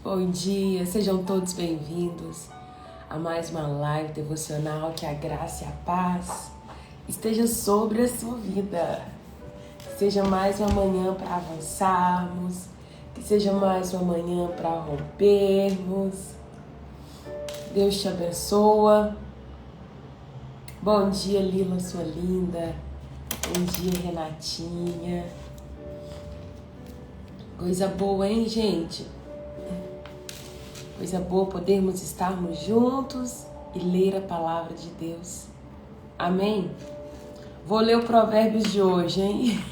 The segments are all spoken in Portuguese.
Bom dia, sejam todos bem-vindos a mais uma live devocional. Que a graça e a paz esteja sobre a sua vida. Que seja mais uma manhã para avançarmos, que seja mais uma manhã para rompermos. Deus te abençoa. Bom dia, Lila, sua linda. Bom dia, Renatinha. Coisa boa, hein, gente? Coisa boa podermos estarmos juntos e ler a palavra de Deus. Amém? Vou ler o Provérbios de hoje, hein?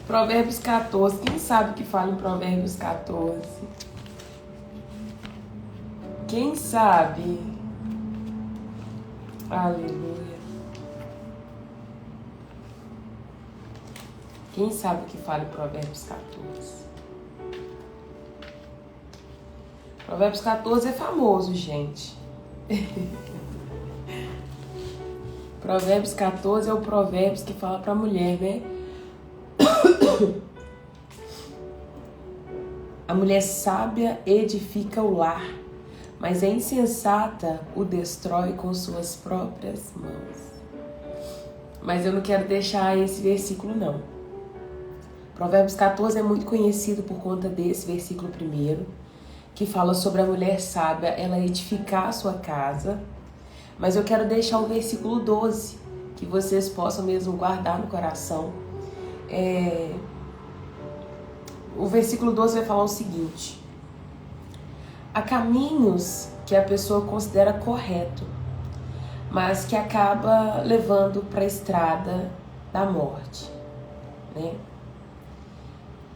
Provérbios 14. Quem sabe o que fala em Provérbios 14? Quem sabe? Aleluia. Quem sabe o que fala em Provérbios 14? Provérbios 14 é famoso, gente. Provérbios 14 é o Provérbios que fala para a mulher, né? A mulher sábia edifica o lar, mas a insensata o destrói com suas próprias mãos. Mas eu não quero deixar esse versículo, não. Provérbios 14 é muito conhecido por conta desse versículo primeiro, que fala sobre a mulher sábia, ela edificar a sua casa. Mas eu quero deixar o versículo 12, que vocês possam mesmo guardar no coração. O versículo 12 vai falar o seguinte: há caminhos que a pessoa considera correto, mas que acaba levando para a estrada da morte, né?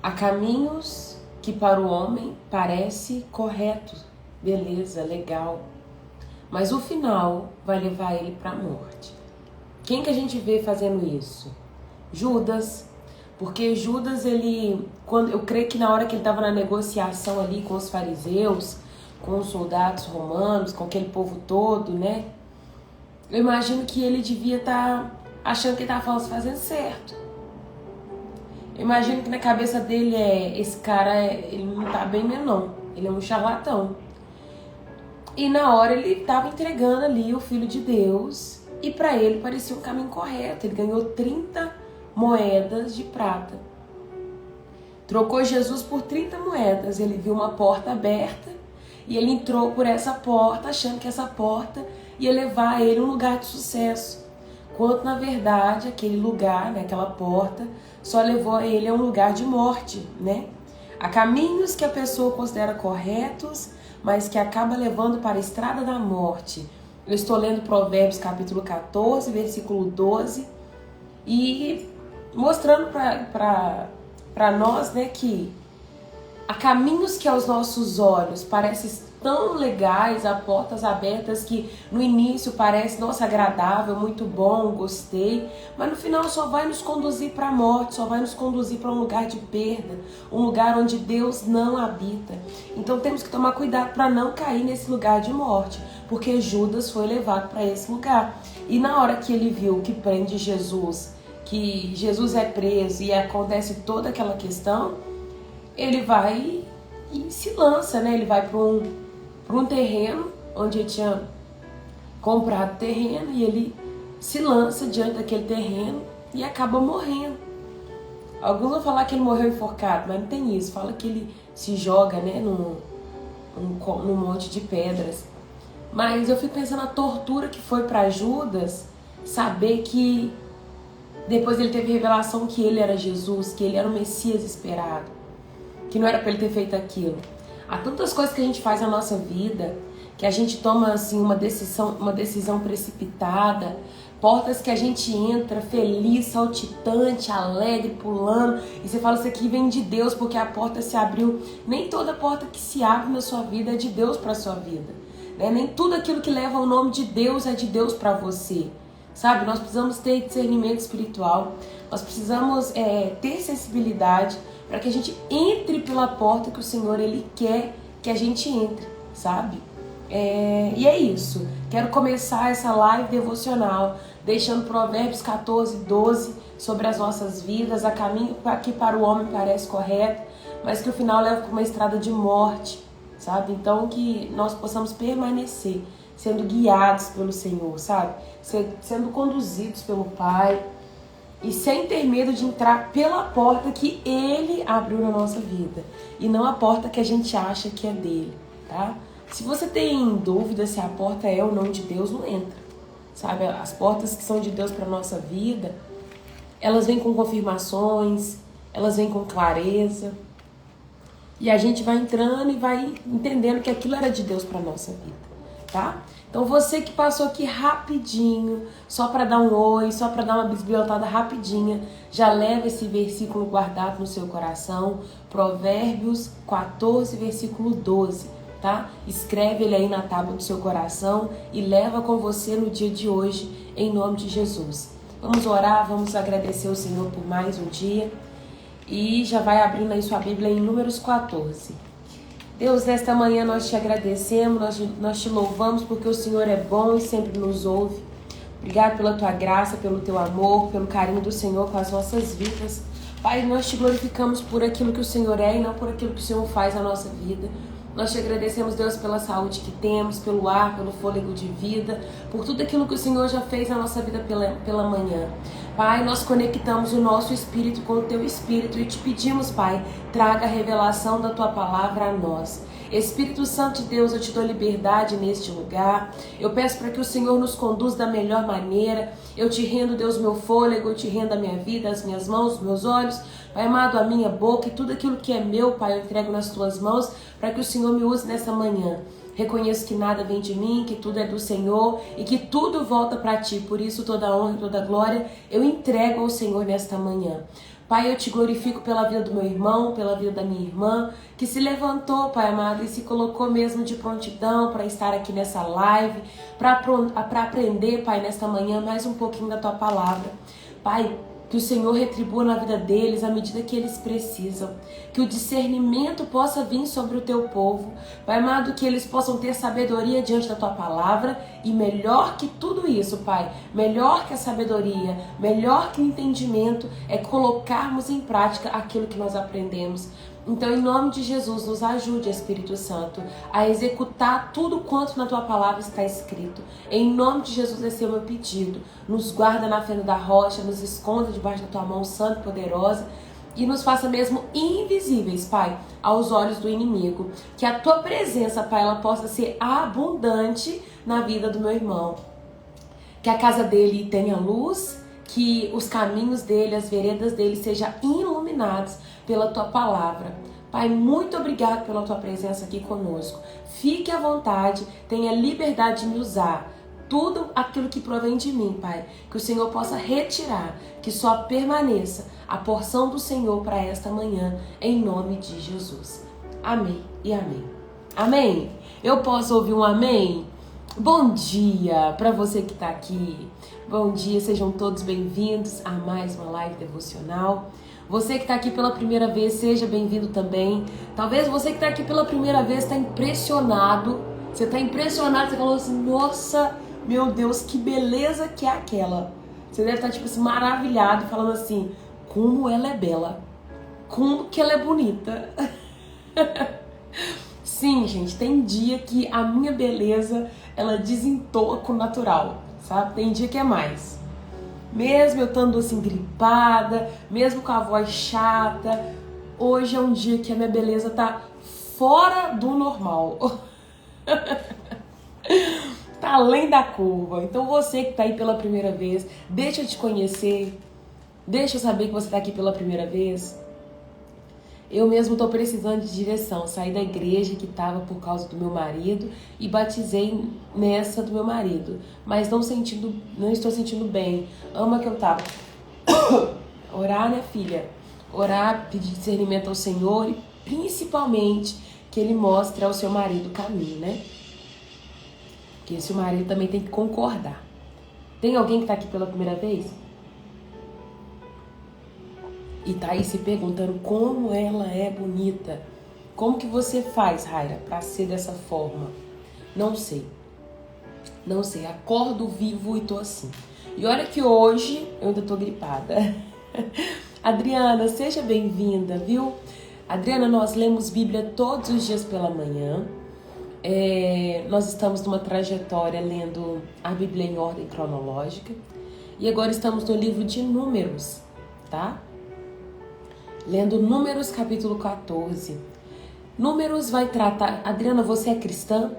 Há caminhos que para o homem parece correto, beleza, legal, mas o final vai levar ele para a morte. Quem que a gente vê fazendo isso? Judas. Porque Judas, eu creio que na hora que ele estava na negociação ali com os fariseus, com os soldados romanos, com aquele povo todo, né? Eu imagino que ele devia estar achando que ele estava fazendo certo. Eu imagino que na cabeça dele esse cara, ele não tá bem mesmo não, ele é um charlatão. E na hora ele estava entregando ali o Filho de Deus, e para ele parecia um caminho correto. Ele ganhou 30 moedas de prata. Trocou Jesus por 30 moedas. Ele viu uma porta aberta e ele entrou por essa porta, achando que essa porta ia levar ele a um lugar de sucesso. Quando na verdade aquele lugar, né, aquela porta, só levou ele a um lugar de morte, né? Há caminhos que a pessoa considera corretos, mas que acaba levando para a estrada da morte. Eu estou lendo Provérbios capítulo 14, versículo 12, e mostrando para nós, né, que há caminhos que aos nossos olhos parecem tão legais, há portas abertas que no início parece, nossa, agradável, muito bom, gostei, mas no final só vai nos conduzir para a morte, só vai nos conduzir para um lugar de perda, um lugar onde Deus não habita. Então temos que tomar cuidado para não cair nesse lugar de morte, porque Judas foi levado para esse lugar. E na hora que ele viu que prende Jesus, que Jesus é preso e acontece toda aquela questão, ele vai e se lança, né? Ele vai para um terreno onde ele tinha comprado terreno, e ele se lança diante daquele terreno e acaba morrendo. Alguns vão falar que ele morreu enforcado, mas não tem isso. Fala que ele se joga, né, num monte de pedras. Mas eu fico pensando na tortura que foi para Judas saber que depois ele teve revelação que ele era Jesus, que ele era o Messias esperado, que não era para ele ter feito aquilo. Há tantas coisas que a gente faz na nossa vida, que a gente toma assim uma decisão precipitada, portas que a gente entra feliz, saltitante, alegre, pulando, e você fala, isso aqui vem de Deus porque a porta se abriu. Nem toda porta que se abre na sua vida é de Deus para a sua vida, né? Nem tudo aquilo que leva o nome de Deus é de Deus para você. Sabe, nós precisamos ter discernimento espiritual, nós precisamos ter sensibilidade para que a gente entre pela porta que o Senhor, Ele quer que a gente entre, sabe? E é isso, quero começar essa live devocional deixando Provérbios 14, 12 sobre as nossas vidas. Há caminho que para o homem parece correto, mas que o final leva para uma estrada de morte, sabe? Então que nós possamos permanecer sendo guiados pelo Senhor, sabe? Sendo conduzidos pelo Pai e sem ter medo de entrar pela porta que Ele abriu na nossa vida e não a porta que a gente acha que é dele, tá? Se você tem dúvida se a porta é ou não de Deus, não entra, sabe? As portas que são de Deus para nossa vida, elas vêm com confirmações, elas vêm com clareza. E a gente vai entrando e vai entendendo que aquilo era de Deus para nossa vida, tá? Então você que passou aqui rapidinho, só para dar um oi, só para dar uma bisbilhotada rapidinha, já leva esse versículo guardado no seu coração, Provérbios 14, versículo 12, tá? Escreve ele aí na tábua do seu coração e leva com você no dia de hoje, em nome de Jesus. Vamos orar, vamos agradecer ao Senhor por mais um dia. E já vai abrindo aí sua Bíblia em Números 14. Deus, nesta manhã nós te agradecemos, nós te louvamos porque o Senhor é bom e sempre nos ouve. Obrigado pela tua graça, pelo teu amor, pelo carinho do Senhor com as nossas vidas. Pai, nós te glorificamos por aquilo que o Senhor é e não por aquilo que o Senhor faz na nossa vida. Nós te agradecemos, Deus, pela saúde que temos, pelo ar, pelo fôlego de vida, por tudo aquilo que o Senhor já fez na nossa vida pela manhã. Pai, nós conectamos o nosso espírito com o teu espírito e te pedimos, Pai, traga a revelação da tua palavra a nós. Espírito Santo de Deus, eu te dou liberdade neste lugar. Eu peço para que o Senhor nos conduza da melhor maneira. Eu te rendo, Deus, meu fôlego, eu te rendo a minha vida, as minhas mãos, os meus olhos, Pai amado, a minha boca e tudo aquilo que é meu, Pai, eu entrego nas tuas mãos para que o Senhor me use nessa manhã. Reconheço que nada vem de mim, que tudo é do Senhor e que tudo volta para ti. Por isso, toda a honra e toda a glória eu entrego ao Senhor nesta manhã. Pai, eu te glorifico pela vida do meu irmão, pela vida da minha irmã, que se levantou, Pai amado, e se colocou mesmo de prontidão para estar aqui nessa live, para aprender, Pai, nesta manhã mais um pouquinho da tua palavra. Pai, que o Senhor retribua na vida deles à medida que eles precisam. Que o discernimento possa vir sobre o teu povo. Pai amado, que eles possam ter sabedoria diante da tua palavra. E melhor que tudo isso, Pai, melhor que a sabedoria, melhor que o entendimento, é colocarmos em prática aquilo que nós aprendemos. Então, em nome de Jesus, nos ajude, Espírito Santo, a executar tudo quanto na tua palavra está escrito. Em nome de Jesus, esse é o meu pedido. Nos guarda na fenda da rocha, nos esconda debaixo da tua mão santa e poderosa e nos faça mesmo invisíveis, Pai, aos olhos do inimigo. Que a tua presença, Pai, ela possa ser abundante na vida do meu irmão. Que a casa dele tenha luz, que os caminhos dele, as veredas dele sejam iluminados pela tua palavra. Pai, muito obrigado pela tua presença aqui conosco. Fique à vontade, tenha liberdade de me usar. Tudo aquilo que provém de mim, Pai, que o Senhor possa retirar, que só permaneça a porção do Senhor para esta manhã, em nome de Jesus. Amém e amém. Amém? Eu posso ouvir um amém? Bom dia para você que está aqui. Bom dia, sejam todos bem-vindos a mais uma live devocional. Você que está aqui pela primeira vez, seja bem-vindo também. Talvez você que está aqui pela primeira vez está impressionado. Você está impressionado, você falou assim, nossa, meu Deus, que beleza que é aquela. Você deve estar tipo assim, maravilhado, falando assim, como ela é bela, como que ela é bonita. Sim, gente, tem dia que a minha beleza, ela desentoa com o natural, sabe? Tem dia que é mais. Mesmo eu estando assim gripada, mesmo com a voz chata, hoje é um dia que a minha beleza tá fora do normal. Tá além da curva. Então você que tá aí pela primeira vez, deixa eu te conhecer, deixa eu saber que você tá aqui pela primeira vez. Eu mesmo tô precisando de direção, saí da igreja que tava por causa do meu marido e batizei nessa do meu marido, mas não estou sentindo bem. Ama que eu tava. Orar, né, filha? Orar, pedir discernimento ao Senhor e principalmente que Ele mostre ao seu marido o caminho, né? Porque esse marido também tem que concordar. Tem alguém que tá aqui pela primeira vez? E tá aí se perguntando como ela é bonita. Como que você faz, Raira, pra ser dessa forma? Não sei. Não sei. Acordo vivo e tô assim. E olha que hoje eu ainda tô gripada. Adriana, seja bem-vinda, viu? Adriana, nós lemos Bíblia todos os dias pela manhã. Nós estamos numa trajetória lendo a Bíblia em ordem cronológica. E agora estamos no livro de Números, tá? Lendo Números capítulo 14. Números vai tratar... Adriana, você é cristã?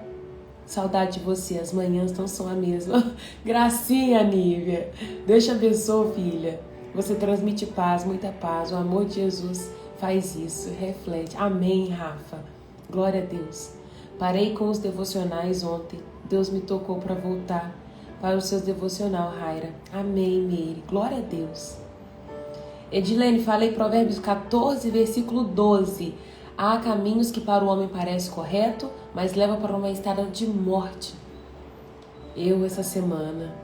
Saudade de você, as manhãs não são a mesma. Gracinha, Nívia. Deus te abençoe, filha. Você transmite paz, muita paz. O amor de Jesus faz isso, reflete. Amém, Rafa. Glória a Deus. Parei com os devocionais ontem. Deus me tocou para voltar para os seus devocional, Raira. Amém, Meire. Glória a Deus. Edilene, falei Provérbios 14, versículo 12. Há caminhos que para o homem parece correto, mas leva para uma estrada de morte. Eu essa semana.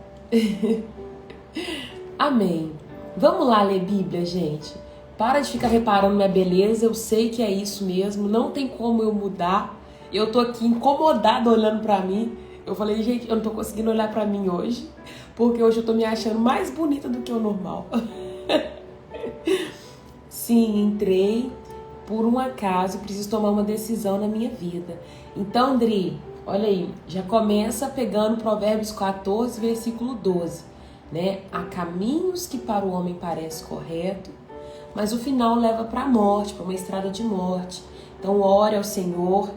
Amém. Vamos lá ler Bíblia, gente. Para de ficar reparando minha beleza, eu sei que é isso mesmo, não tem como eu mudar. Eu tô aqui incomodada olhando pra mim. Eu falei, gente, eu não tô conseguindo olhar pra mim hoje, porque hoje eu tô me achando mais bonita do que o normal. Sim, entrei por um acaso, preciso tomar uma decisão na minha vida. Então, Andri, olha aí, já começa pegando Provérbios 14, versículo 12, né? Há caminhos que para o homem parece correto, mas o final leva para a morte, para uma estrada de morte. Então, ore ao Senhor.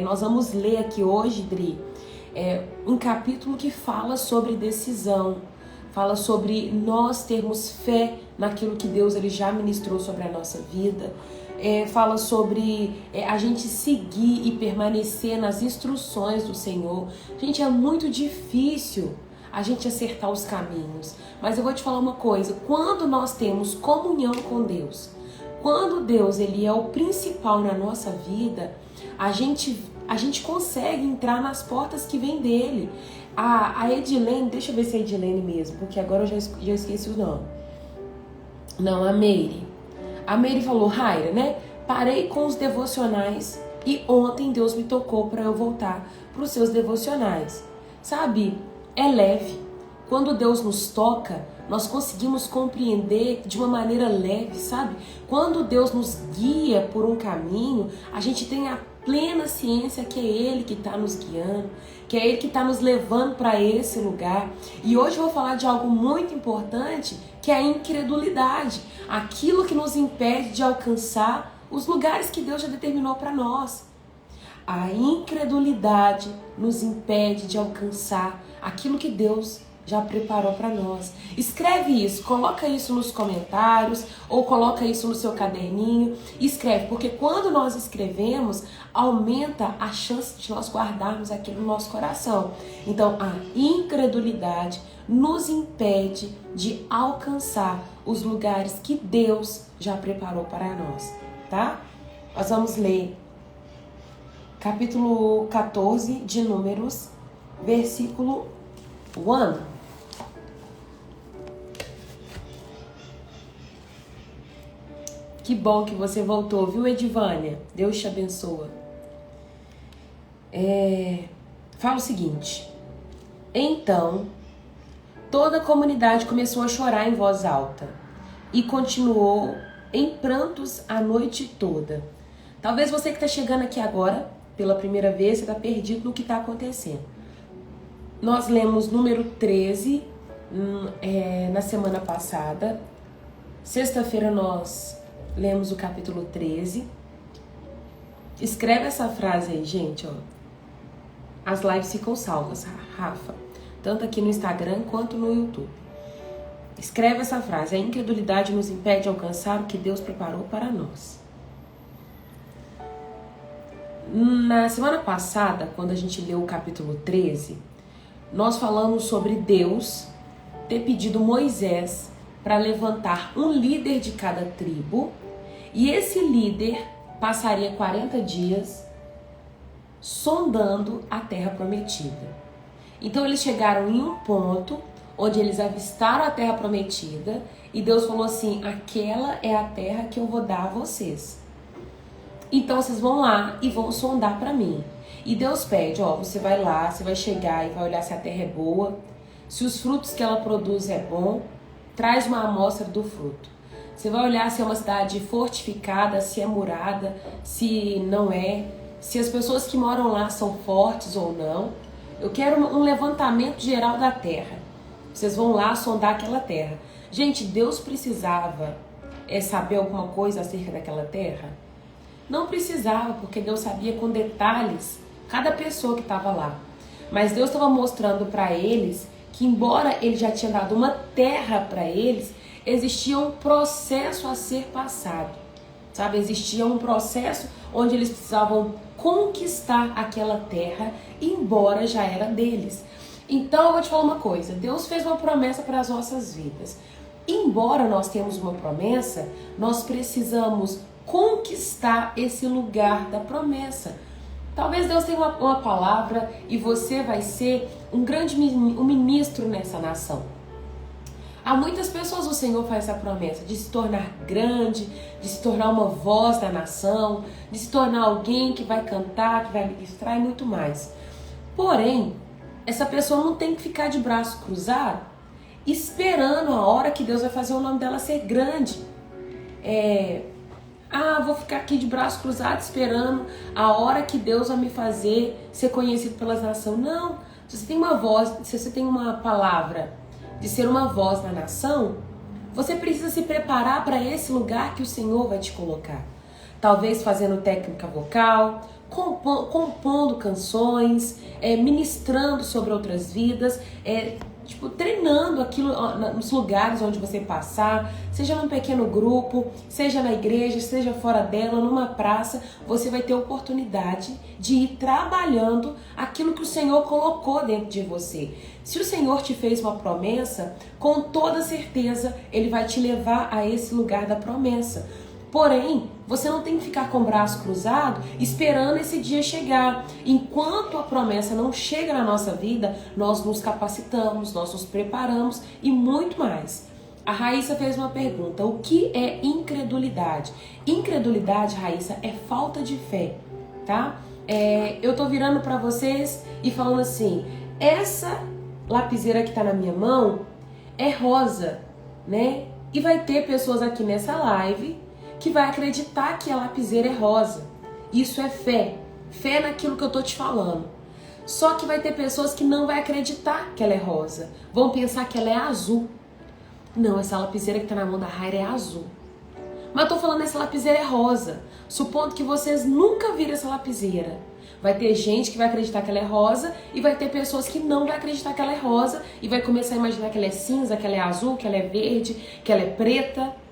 Nós vamos ler aqui hoje, Dri, um capítulo que fala sobre decisão, fala sobre nós termos fé naquilo que Deus ele já ministrou sobre a nossa vida, fala sobre a gente seguir e permanecer nas instruções do Senhor. Gente, é muito difícil a gente acertar os caminhos, mas eu vou te falar uma coisa, quando nós temos comunhão com Deus, quando Deus ele é o principal na nossa vida, a gente consegue entrar nas portas que vem dele. A Edilene, deixa eu ver se é Edilene mesmo, porque agora eu já esqueci o nome. Não, a Meire. A Meire falou, Raira, né? Parei com os devocionais e ontem Deus me tocou para eu voltar para os seus devocionais. Sabe, é leve. Quando Deus nos toca, nós conseguimos compreender de uma maneira leve, sabe? Quando Deus nos guia por um caminho, a gente tem a plena ciência que é Ele que está nos guiando, que é Ele que está nos levando para esse lugar. E hoje eu vou falar de algo muito importante, que é a incredulidade. Aquilo que nos impede de alcançar os lugares que Deus já determinou para nós. A incredulidade nos impede de alcançar aquilo que Deus já preparou para nós. Escreve isso, coloca isso nos comentários ou coloca isso no seu caderninho. Escreve, porque quando nós escrevemos, aumenta a chance de nós guardarmos aquilo no nosso coração. Então, a incredulidade nos impede de alcançar os lugares que Deus já preparou para nós, tá? Nós vamos ler capítulo 14 de Números, versículo 1. Que bom que você voltou, viu, Edivânia? Deus te abençoa. Fala o seguinte. Então, toda a comunidade começou a chorar em voz alta e continuou em prantos a noite toda. Talvez você que está chegando aqui agora, pela primeira vez, você está perdido no que está acontecendo. Nós lemos número 13 na semana passada. Sexta-feira nós lemos o capítulo 13. Escreve essa frase aí, gente, ó. As lives ficam salvas, Rafa. Tanto aqui no Instagram quanto no YouTube. Escreve essa frase. A incredulidade nos impede de alcançar o que Deus preparou para nós. Na semana passada, quando a gente leu o capítulo 13, nós falamos sobre Deus ter pedido Moisés para levantar um líder de cada tribo. E esse líder passaria 40 dias sondando a terra prometida. Então eles chegaram em um ponto onde eles avistaram a terra prometida e Deus falou assim, aquela é a terra que eu vou dar a vocês. Então vocês vão lá e vão sondar para mim. E Deus pede, ó, você vai lá, você vai chegar e vai olhar se a terra é boa, se os frutos que ela produz é bom, traz uma amostra do fruto. Você vai olhar se é uma cidade fortificada, se é murada, se não é, se as pessoas que moram lá são fortes ou não. Eu quero um levantamento geral da terra. Vocês vão lá sondar aquela terra. Gente, Deus precisava saber alguma coisa acerca daquela terra? Não precisava, porque Deus sabia com detalhes cada pessoa que estava lá. Mas Deus estava mostrando para eles que, embora Ele já tinha dado uma terra para eles, existia um processo a ser passado, sabe? Existia um processo onde eles precisavam conquistar aquela terra, embora já era deles. Então eu vou te falar uma coisa, Deus fez uma promessa para as nossas vidas. Embora nós tenhamos uma promessa, nós precisamos conquistar esse lugar da promessa. Talvez Deus tenha uma palavra e você vai ser um ministro nessa nação. Há muitas pessoas, o Senhor faz essa promessa de se tornar grande, de se tornar uma voz da nação, de se tornar alguém que vai cantar, que vai ministrar e muito mais. Porém, essa pessoa não tem que ficar de braço cruzado esperando a hora que Deus vai fazer o nome dela ser grande. Vou ficar aqui de braço cruzado esperando a hora que Deus vai me fazer ser conhecido pelas nações. Não, se você tem uma voz, se você tem uma palavra de ser uma voz na nação, você precisa se preparar para esse lugar que o Senhor vai te colocar. Talvez fazendo técnica vocal, compondo canções, ministrando sobre outras vidas, treinando aquilo nos lugares onde você passar, seja num pequeno grupo, seja na igreja, seja fora dela, numa praça, você vai ter oportunidade de ir trabalhando aquilo que o Senhor colocou dentro de você. Se o Senhor te fez uma promessa, com toda certeza Ele vai te levar a esse lugar da promessa. Porém, você não tem que ficar com o braço cruzado esperando esse dia chegar. Enquanto a promessa não chega na nossa vida, nós nos capacitamos, nós nos preparamos e muito mais. A Raíssa fez uma pergunta: o que é incredulidade? Incredulidade, Raíssa, é falta de fé, tá? Eu tô virando para vocês e falando assim: essa lapiseira que tá na minha mão é rosa, né? E vai ter pessoas aqui nessa live que vai acreditar que a lapiseira é rosa. Isso é fé. Fé naquilo que eu tô te falando. Só que vai ter pessoas que não vai acreditar que ela é rosa. Vão pensar que ela é azul. Não, essa lapiseira que tá na mão da Raira é azul. Mas eu tô falando essa lapiseira é rosa. Supondo que vocês nunca viram essa lapiseira. Vai ter gente que vai acreditar que ela é rosa e vai ter pessoas que não vai acreditar que ela é rosa e vai começar a imaginar que ela é cinza, que ela é azul, que ela é verde, que ela é preta.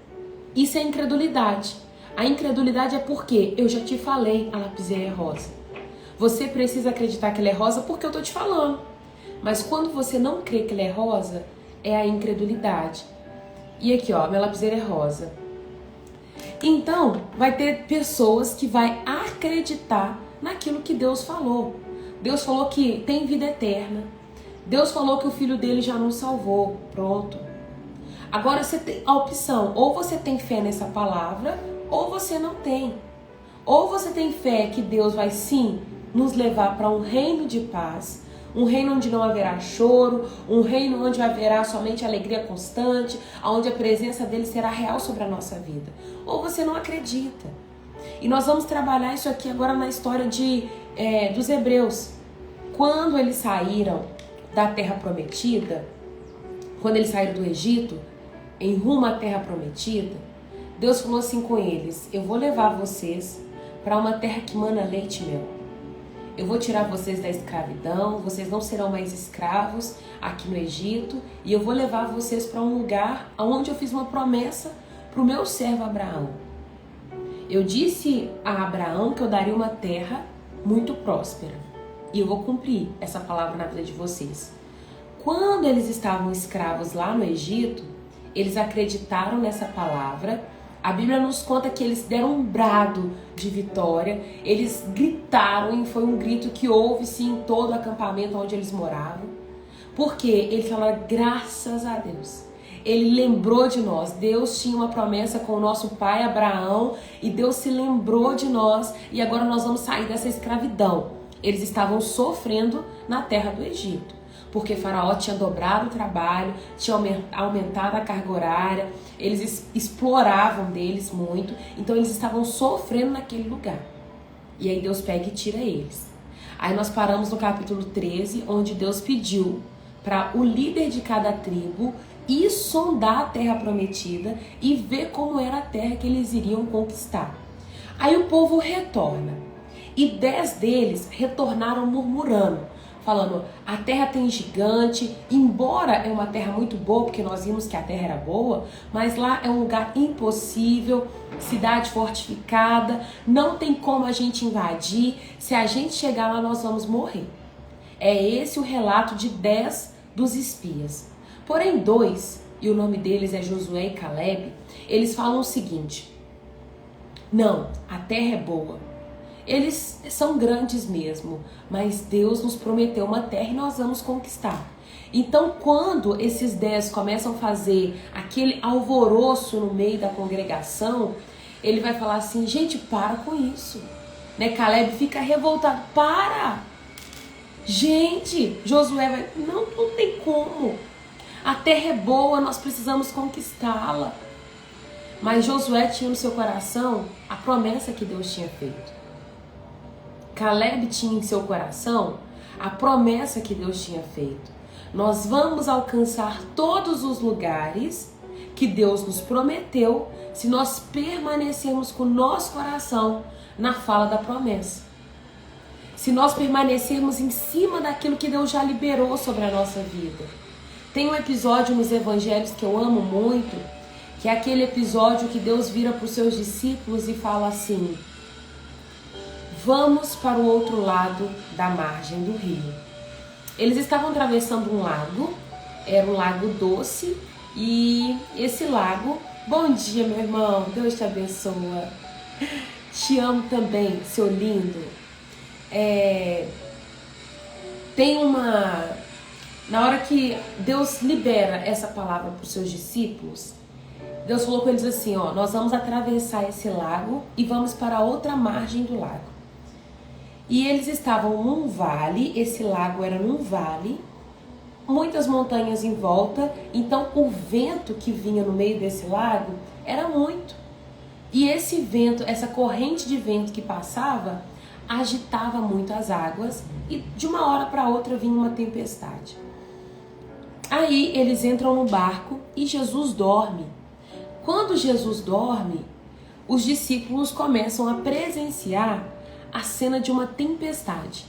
Isso é incredulidade. A incredulidade é porque eu já te falei, a lapiseira é rosa. Você precisa acreditar que ela é rosa porque eu tô te falando. Mas quando você não crê que ela é rosa, é a incredulidade. E aqui, ó, minha lapiseira é rosa. Então, vai ter pessoas que vai acreditar naquilo que Deus falou. Deus falou que tem vida eterna. Deus falou que o filho dele já nos salvou. Pronto. Agora você tem a opção, ou você tem fé nessa palavra, ou você não tem. Ou você tem fé que Deus vai sim nos levar para um reino de paz, um reino onde não haverá choro, um reino onde haverá somente alegria constante, onde a presença dele será real sobre a nossa vida. Ou você não acredita. E nós vamos trabalhar isso aqui agora na história dos hebreus. Quando eles saíram da terra prometida, quando eles saíram do Egito, em rumo à terra prometida, Deus falou assim com eles: eu vou levar vocês para uma terra que mana leite e mel. Eu vou tirar vocês da escravidão, vocês não serão mais escravos aqui no Egito, e eu vou levar vocês para um lugar onde eu fiz uma promessa para o meu servo Abraão. Eu disse a Abraão que eu daria uma terra muito próspera, e eu vou cumprir essa palavra na vida de vocês. Quando eles estavam escravos lá no Egito, eles acreditaram nessa palavra. A Bíblia nos conta que eles deram um brado de vitória, eles gritaram, e foi um grito que houve-se em todo o acampamento onde eles moravam. Porque eles falaram: graças a Deus. Ele lembrou de nós. Deus tinha uma promessa com o nosso pai Abraão e Deus se lembrou de nós e agora nós vamos sair dessa escravidão. Eles estavam sofrendo na terra do Egito. porque Faraó tinha dobrado o trabalho, tinha aumentado a carga horária, eles exploravam deles muito, então eles estavam sofrendo naquele lugar. E aí Deus pega e tira eles. Aí nós paramos no capítulo 13, onde Deus pediu para o líder de cada tribo ir sondar a terra prometida e ver como era a terra que eles iriam conquistar. Aí o povo retorna. E 10 deles retornaram murmurando, falando, a terra tem gigante, embora é uma terra muito boa, porque nós vimos que a terra era boa, mas lá é um lugar impossível, cidade fortificada, não tem como a gente invadir, se a gente chegar lá nós vamos morrer. É esse o relato de 10 dos espias. Porém 2, e o nome deles é Josué e Caleb, eles falam o seguinte, não, a terra é boa. Eles são grandes mesmo, mas Deus nos prometeu uma terra e nós vamos conquistar. Então, quando esses 10 começam a fazer aquele alvoroço no meio da congregação, ele vai falar assim, gente, para com isso. Né? Caleb fica revoltado, para! Gente, Josué vai, não tem como. A terra é boa, nós precisamos conquistá-la. Mas Josué tinha no seu coração a promessa que Deus tinha feito. Caleb tinha em seu coração a promessa que Deus tinha feito. Nós vamos alcançar todos os lugares que Deus nos prometeu se nós permanecermos com o nosso coração na fala da promessa. Se nós permanecermos em cima daquilo que Deus já liberou sobre a nossa vida. Tem um episódio nos evangelhos que eu amo muito, que é aquele episódio que Deus vira para os seus discípulos e fala assim, vamos para o outro lado da margem do rio. Eles estavam atravessando um lago, era um lago doce, e esse lago, bom dia meu irmão, Deus te abençoa, te amo também, seu lindo. Na hora que Deus libera essa palavra para os seus discípulos, Deus falou com eles assim, ó, nós vamos atravessar esse lago e vamos para a outra margem do lago. E eles estavam num vale, esse lago era num vale, muitas montanhas em volta, então o vento que vinha no meio desse lago era muito. E esse vento, essa corrente de vento que passava, agitava muito as águas e de uma hora para outra vinha uma tempestade. Aí eles entram no barco e Jesus dorme. Quando Jesus dorme, os discípulos começam a presenciar a cena de uma tempestade.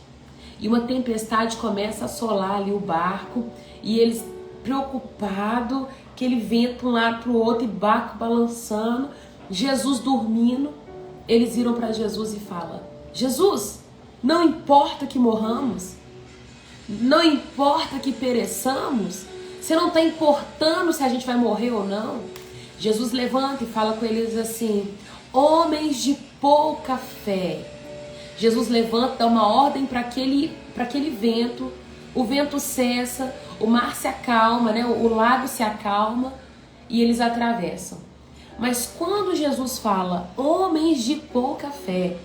E uma tempestade começa a assolar ali o barco e eles preocupados, aquele vento para um lado para o outro e barco balançando, Jesus dormindo. Eles viram para Jesus e falam, Jesus, não importa que morramos, não importa que pereçamos, você não está importando se a gente vai morrer ou não. Jesus levanta e fala com eles assim, homens de pouca fé. Jesus levanta, dá uma ordem para aquele vento, o vento cessa, o mar se acalma, né? O lago se acalma e eles atravessam. Mas quando Jesus fala, homens de pouca fé,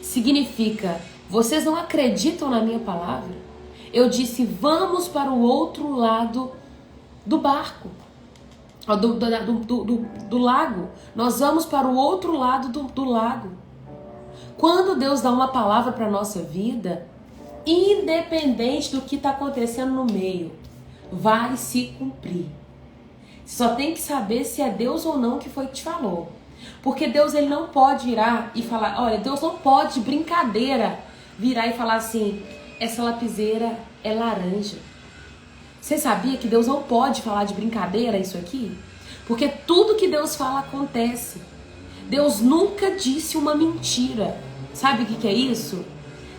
significa, vocês não acreditam na minha palavra? Eu disse, vamos para o outro lado do barco, do lago. Nós vamos para o outro lado do lago. Quando Deus dá uma palavra para a nossa vida, independente do que está acontecendo no meio, vai se cumprir. Você só tem que saber se é Deus ou não que foi que te falou. Porque Deus ele não pode virar e falar, olha, Deus não pode de brincadeira virar e falar assim, essa lapiseira é laranja. Você sabia que Deus não pode falar de brincadeira isso aqui? Porque tudo que Deus fala acontece. Deus nunca disse uma mentira. Sabe o que é isso?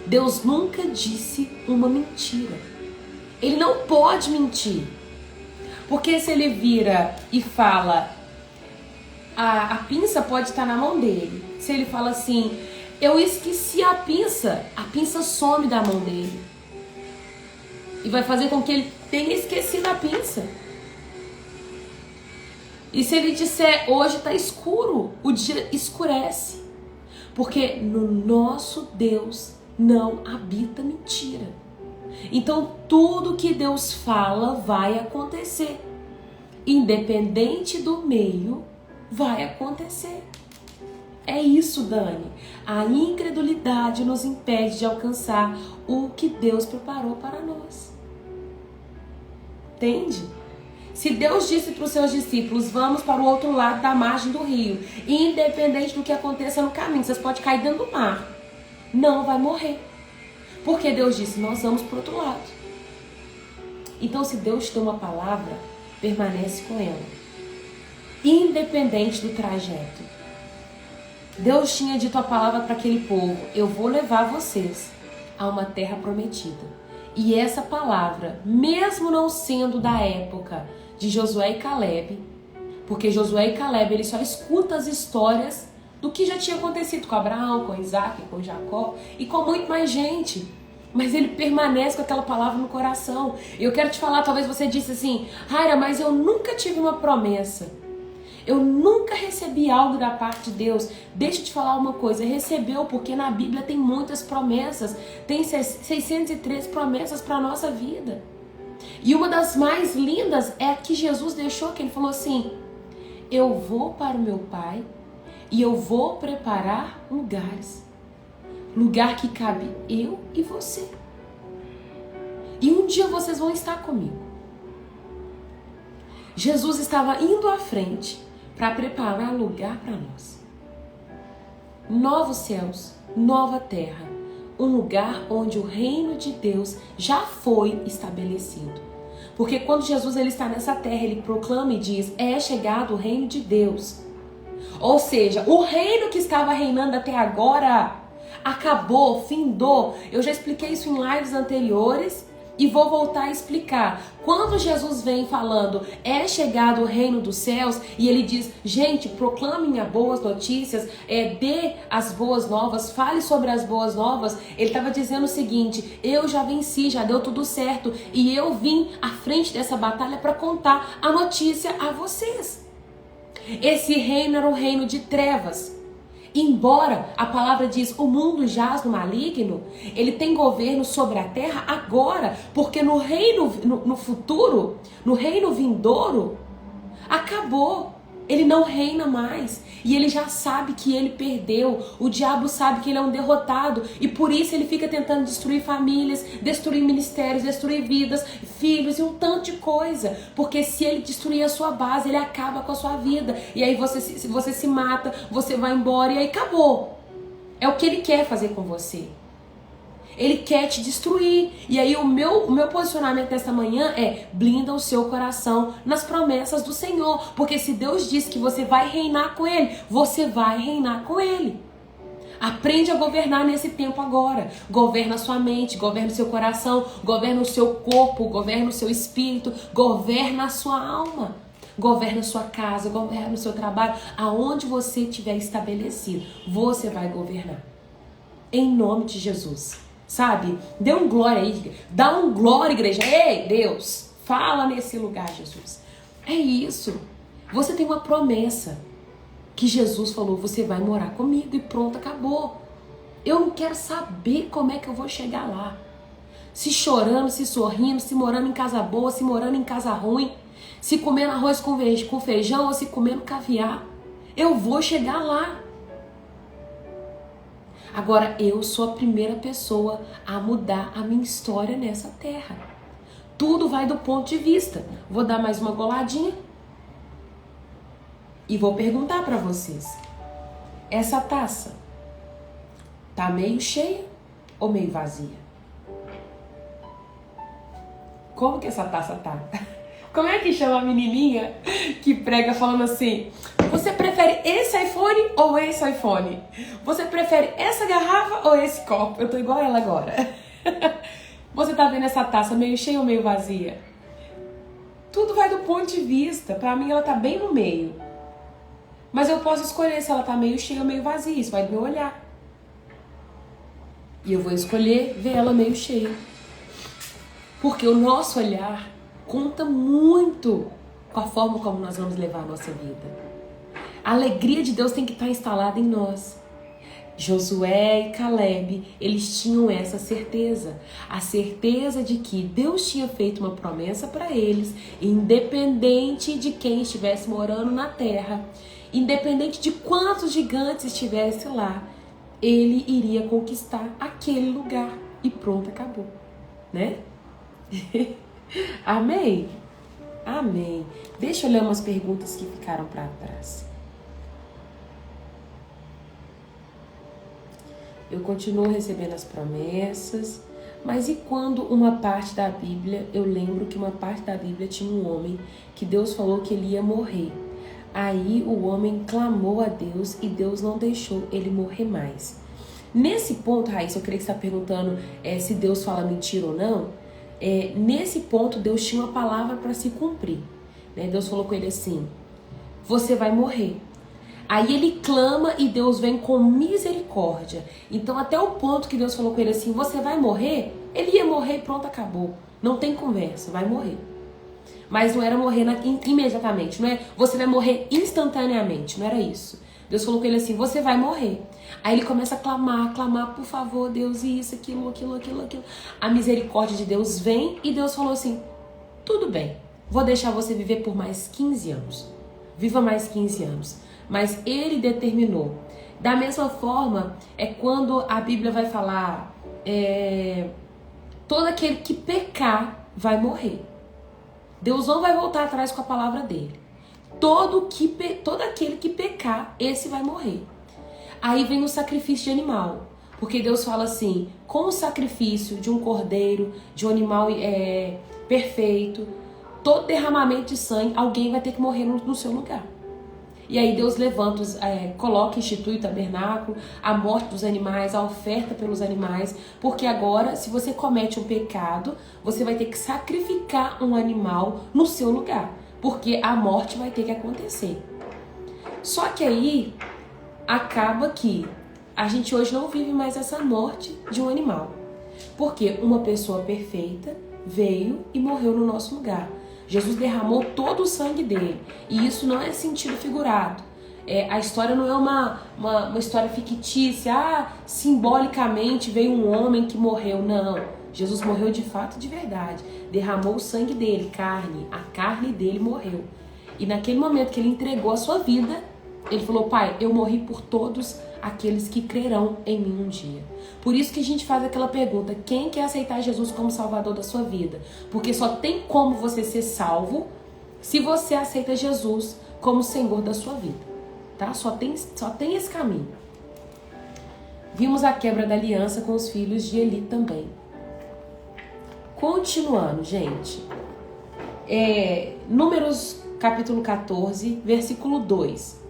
Deus nunca disse uma mentira. Ele não pode mentir. Porque se ele vira e fala, a pinça pode estar na mão dele. Se ele fala assim, eu esqueci a pinça some da mão dele. E vai fazer com que ele tenha esquecido a pinça. E se ele disser, hoje está escuro, o dia escurece. Porque no nosso Deus não habita mentira. Então tudo que Deus fala vai acontecer. Independente do meio, vai acontecer. É isso, Dani. A incredulidade nos impede de alcançar o que Deus preparou para nós. Entende? Se Deus disse para os seus discípulos, vamos para o outro lado da margem do rio, independente do que aconteça no caminho, vocês podem cair dentro do mar, não vai morrer. Porque Deus disse, nós vamos para o outro lado. Então, se Deus te deu uma palavra, permanece com ela, independente do trajeto. Deus tinha dito a palavra para aquele povo, eu vou levar vocês a uma terra prometida. E essa palavra, mesmo não sendo da época de Josué e Caleb, porque Josué e Caleb, ele só escuta as histórias do que já tinha acontecido com Abraão, com Isaac, com Jacó e com muito mais gente. Mas ele permanece com aquela palavra no coração. Eu quero te falar, talvez você disse assim, Raira, mas eu nunca tive uma promessa. Eu nunca recebi algo da parte de Deus. Deixa eu te falar uma coisa, recebeu, porque na Bíblia tem muitas promessas. Tem 603 promessas para a nossa vida. E uma das mais lindas é a que Jesus deixou, que ele falou assim, eu vou para o meu Pai e eu vou preparar lugares. Lugar que cabe eu e você. E um dia vocês vão estar comigo. Jesus estava indo à frente para preparar lugar para nós. Novos céus, nova terra. Um lugar onde o reino de Deus já foi estabelecido. Porque quando Jesus ele está nessa terra, ele proclama e diz, é chegado o reino de Deus. Ou seja, o reino que estava reinando até agora acabou, findou. Eu já expliquei isso em lives anteriores e vou voltar a explicar. Quando Jesus vem falando, é chegado o reino dos céus, e ele diz, gente, proclamem as boas notícias, dê as boas novas, fale sobre as boas novas. Ele estava dizendo o seguinte, eu já venci, já deu tudo certo, e eu vim à frente dessa batalha para contar a notícia a vocês. Esse reino era um reino de trevas. Embora a palavra diz o mundo jaz no maligno, ele tem governo sobre a terra agora, porque no reino, no futuro, no reino vindouro, acabou. Ele não reina mais e ele já sabe que ele perdeu. O diabo sabe que ele é um derrotado e por isso ele fica tentando destruir famílias, destruir ministérios, destruir vidas, filhos e um tanto de coisa. Porque se ele destruir a sua base, ele acaba com a sua vida. E aí você se mata, você vai embora e aí acabou. É o que ele quer fazer com você. Ele quer te destruir. E aí o meu posicionamento nesta manhã é blinda o seu coração nas promessas do Senhor. Porque se Deus diz que você vai reinar com Ele, você vai reinar com Ele. Aprende a governar nesse tempo agora. Governa a sua mente, governa o seu coração, governa o seu corpo, governa o seu espírito, governa a sua alma. Governa a sua casa, governa o seu trabalho. Aonde você estiver estabelecido, você vai governar. Em nome de Jesus. Sabe? Dê um glória aí. Dá um glória, igreja. Ei, Deus, fala nesse lugar, Jesus. É isso. Você tem uma promessa que Jesus falou, você vai morar comigo e pronto, acabou. Eu não quero saber como é que eu vou chegar lá. Se chorando, se sorrindo, se morando em casa boa, se morando em casa ruim, se comendo arroz com feijão ou se comendo caviar. Eu vou chegar lá. Agora, eu sou a primeira pessoa a mudar a minha história nessa terra. Tudo vai do ponto de vista. Vou dar mais uma goladinha. E vou perguntar para vocês. Essa taça tá meio cheia ou meio vazia? Como que essa taça tá? Como é que chama a menininha que prega falando assim... Você prefere esse iPhone ou esse iPhone? Você prefere essa garrafa ou esse copo? Eu tô igual ela agora. Você tá vendo essa taça meio cheia ou meio vazia? Tudo vai do ponto de vista. Pra mim ela tá bem no meio. Mas eu posso escolher se ela tá meio cheia ou meio vazia. Isso vai do meu olhar. E eu vou escolher ver ela meio cheia. Porque o nosso olhar conta muito com a forma como nós vamos levar a nossa vida. A alegria de Deus tem que estar instalada em nós. Josué e Caleb, eles tinham essa certeza. A certeza de que Deus tinha feito uma promessa para eles, independente de quem estivesse morando na terra, independente de quantos gigantes estivesse lá, ele iria conquistar aquele lugar. E pronto, acabou, né? Amém? Amém. Deixa eu ler umas perguntas que ficaram para trás. Eu continuo recebendo as promessas, mas e quando uma parte da Bíblia, eu lembro que uma parte da Bíblia tinha um homem que Deus falou que ele ia morrer. Aí o homem clamou a Deus e Deus não deixou ele morrer mais. Nesse ponto, Raíssa, eu creio que você está perguntando se Deus fala mentira ou não. Nesse ponto, Deus tinha uma palavra para se cumprir. Né? Deus falou com ele assim, você vai morrer. Aí ele clama e Deus vem com misericórdia. Então até o ponto que Deus falou com ele assim, você vai morrer, ele ia morrer e pronto, acabou. Não tem conversa, vai morrer. Mas não era morrer imediatamente, não é você vai morrer instantaneamente, não era isso. Deus falou com ele assim, você vai morrer. Aí ele começa a clamar, por favor, Deus, isso, aquilo. A misericórdia de Deus vem e Deus falou assim, tudo bem, vou deixar você viver por mais 15 anos. Viva mais 15 anos. Mas ele determinou. Da mesma forma, é quando a Bíblia vai falar, todo aquele que pecar vai morrer. Deus não vai voltar atrás com a palavra dele. Todo aquele que pecar, esse vai morrer. Aí vem o sacrifício de animal. Porque Deus fala assim, com o sacrifício de um cordeiro, de um animal perfeito, todo derramamento de sangue, alguém vai ter que morrer no seu lugar. E aí Deus levanta, institui o tabernáculo, a morte dos animais, a oferta pelos animais, porque agora, se você comete um pecado, você vai ter que sacrificar um animal no seu lugar, porque a morte vai ter que acontecer. Só que aí, acaba que a gente hoje não vive mais essa morte de um animal, porque uma pessoa perfeita veio e morreu no nosso lugar. Jesus derramou todo o sangue dele. E isso não é sentido figurado. A história não é uma história fictícia. Simbolicamente veio um homem que morreu. Não. Jesus morreu de fato, de verdade. Derramou o sangue dele, carne. A carne dele morreu. E naquele momento que ele entregou a sua vida, ele falou, Pai, eu morri por todos aqueles que crerão em mim um dia. Por isso que a gente faz aquela pergunta, quem quer aceitar Jesus como Salvador da sua vida? Porque só tem como você ser salvo se você aceita Jesus como Senhor da sua vida. Tá? Só tem esse caminho. Vimos a quebra da aliança com os filhos de Eli também. Continuando, gente. Números capítulo 14, versículo 2.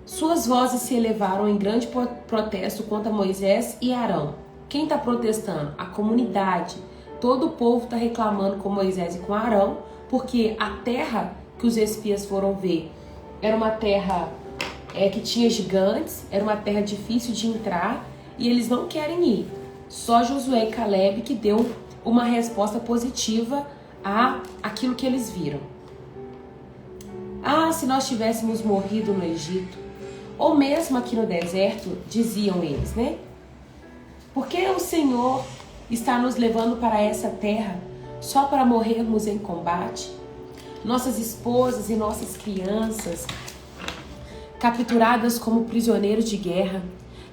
Suas vozes se elevaram em grande protesto contra Moisés e Arão. Quem está protestando? A comunidade. Todo o povo está reclamando com Moisés e com Arão, porque a terra que os espias foram ver era uma terra que tinha gigantes, era uma terra difícil de entrar e eles não querem ir. Só Josué e Caleb que deu uma resposta positiva a aquilo que eles viram. Se nós tivéssemos morrido no Egito, ou mesmo aqui no deserto, diziam eles, né? Porque o Senhor está nos levando para essa terra só para morrermos em combate? Nossas esposas e nossas crianças capturadas como prisioneiros de guerra,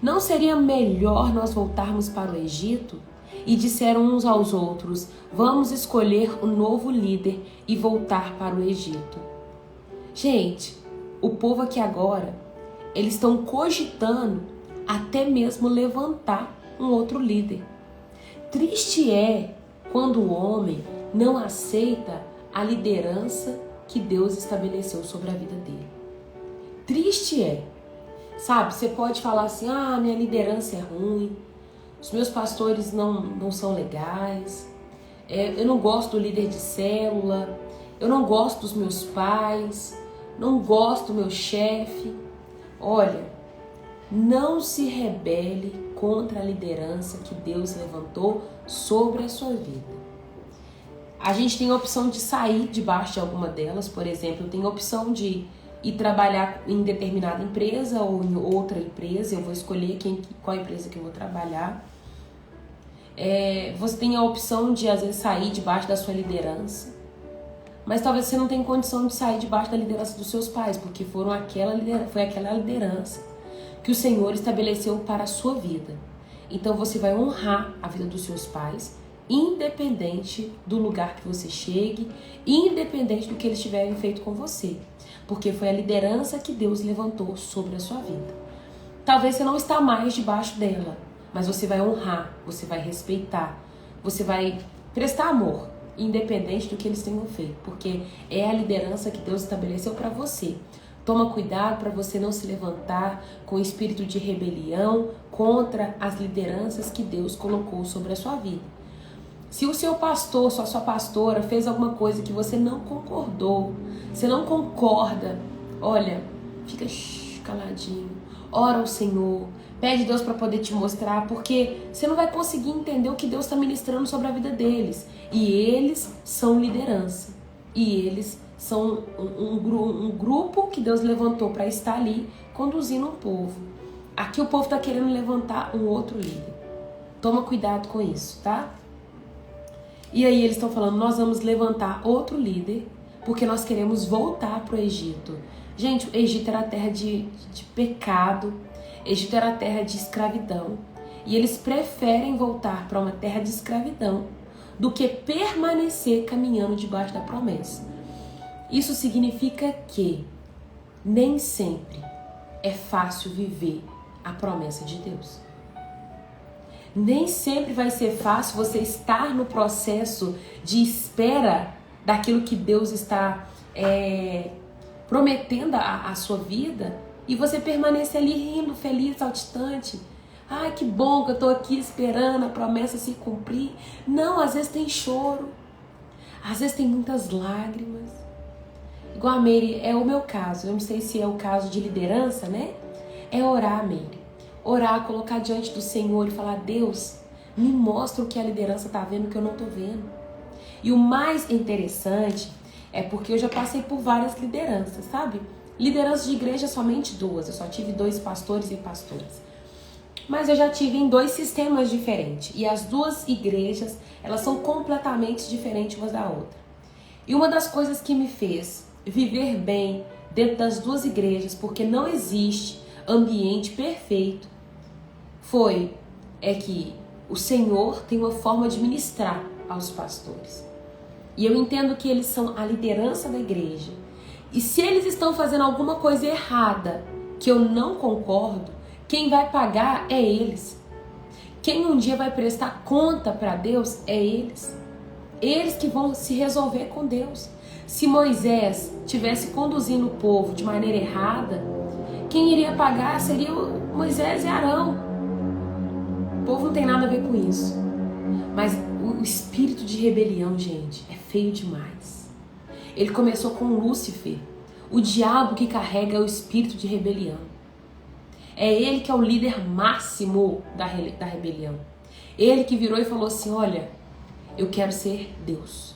não seria melhor nós voltarmos para o Egito? E disseram uns aos outros, vamos escolher um novo líder e voltar para o Egito. Gente, o povo aqui agora, eles estão cogitando até mesmo levantar um outro líder. Triste é quando o homem não aceita a liderança que Deus estabeleceu sobre a vida dele. Triste é. Sabe, você pode falar assim, minha liderança é ruim, os meus pastores não são legais, eu não gosto do líder de célula, eu não gosto dos meus pais, não gosto do meu chefe. Olha, não se rebele contra a liderança que Deus levantou sobre a sua vida. A gente tem a opção de sair debaixo de alguma delas, por exemplo, tem a opção de e trabalhar em determinada empresa ou em outra empresa. Eu vou escolher qual empresa que eu vou trabalhar. Você tem a opção de, às vezes, sair debaixo da sua liderança. Mas talvez você não tenha condição de sair debaixo da liderança dos seus pais, porque foi aquela liderança que o Senhor estabeleceu para a sua vida. Então você vai honrar a vida dos seus pais, independente do lugar que você chegue, independente do que eles tiverem feito com você, porque foi a liderança que Deus levantou sobre a sua vida. Talvez você não está mais debaixo dela, mas você vai honrar, você vai respeitar, você vai prestar amor, independente do que eles tenham feito, porque é a liderança que Deus estabeleceu para você. Toma cuidado para você não se levantar com espírito de rebelião contra as lideranças que Deus colocou sobre a sua vida. Se o seu pastor, sua pastora fez alguma coisa que você não concordou, você não concorda, olha, fica caladinho, ora ao Senhor, pede a Deus para poder te mostrar, porque você não vai conseguir entender o que Deus está ministrando sobre a vida deles. E eles são liderança. E eles são um grupo que Deus levantou para estar ali conduzindo um povo. Aqui o povo está querendo levantar um outro líder. Toma cuidado com isso, tá? E aí eles estão falando, nós vamos levantar outro líder porque nós queremos voltar para o Egito. Gente, o Egito era a terra de pecado, Egito era a terra de escravidão. E eles preferem voltar para uma terra de escravidão do que permanecer caminhando debaixo da promessa. Isso significa que nem sempre é fácil viver a promessa de Deus. Nem sempre vai ser fácil você estar no processo de espera daquilo que Deus está prometendo a sua vida e você permanecer ali rindo, feliz, saltitante. Ai, que bom que eu tô aqui esperando a promessa se cumprir. Não, às vezes tem choro. Às vezes tem muitas lágrimas. Igual a Mary, é o meu caso. Eu não sei se é o caso de liderança, né? É orar, Mary. Orar, colocar diante do Senhor e falar, Deus, me mostra o que a liderança tá vendo que eu não tô vendo. E o mais interessante é porque eu já passei por várias lideranças, sabe? Liderança de igreja somente 2. Eu só tive 2 pastores e pastoras. Mas eu já tive em 2 sistemas diferentes. E as 2 igrejas, elas são completamente diferentes umas da outra. E uma das coisas que me fez viver bem dentro das 2 igrejas, porque não existe ambiente perfeito, é que o Senhor tem uma forma de ministrar aos pastores. E eu entendo que eles são a liderança da igreja. E se eles estão fazendo alguma coisa errada, que eu não concordo, quem vai pagar é eles. Quem um dia vai prestar conta para Deus é eles. Eles que vão se resolver com Deus. Se Moisés tivesse conduzindo o povo de maneira errada, quem iria pagar seria Moisés e Arão. O povo não tem nada a ver com isso. Mas o espírito de rebelião, gente, é feio demais. Ele começou com Lúcifer. O diabo que carrega o espírito de rebelião. É ele que é o líder máximo da rebelião. Ele que virou e falou assim, olha, eu quero ser Deus.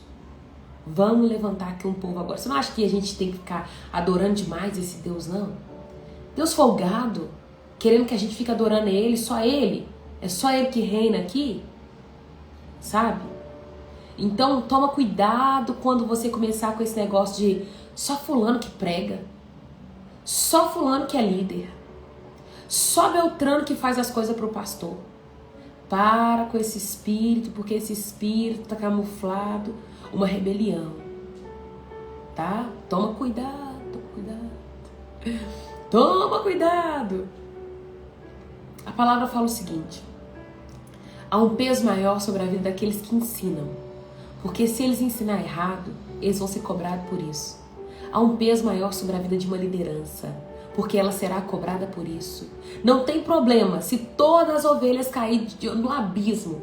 Vamos levantar aqui um povo agora. Você não acha que a gente tem que ficar adorando demais esse Deus, não? Deus folgado, querendo que a gente fique adorando ele, só ele. É só ele que reina aqui, sabe? Então toma cuidado quando você começar com esse negócio de só fulano que prega, só fulano que é líder, só Beltrano que faz as coisas pro pastor. Para com esse espírito, porque esse espírito tá camuflado, uma rebelião, tá? Toma cuidado, toma cuidado. A palavra fala o seguinte: há um peso maior sobre a vida daqueles que ensinam, porque se eles ensinar errado, eles vão ser cobrados por isso. Há um peso maior sobre a vida de uma liderança, porque ela será cobrada por isso. Não tem problema se todas as ovelhas caírem no abismo.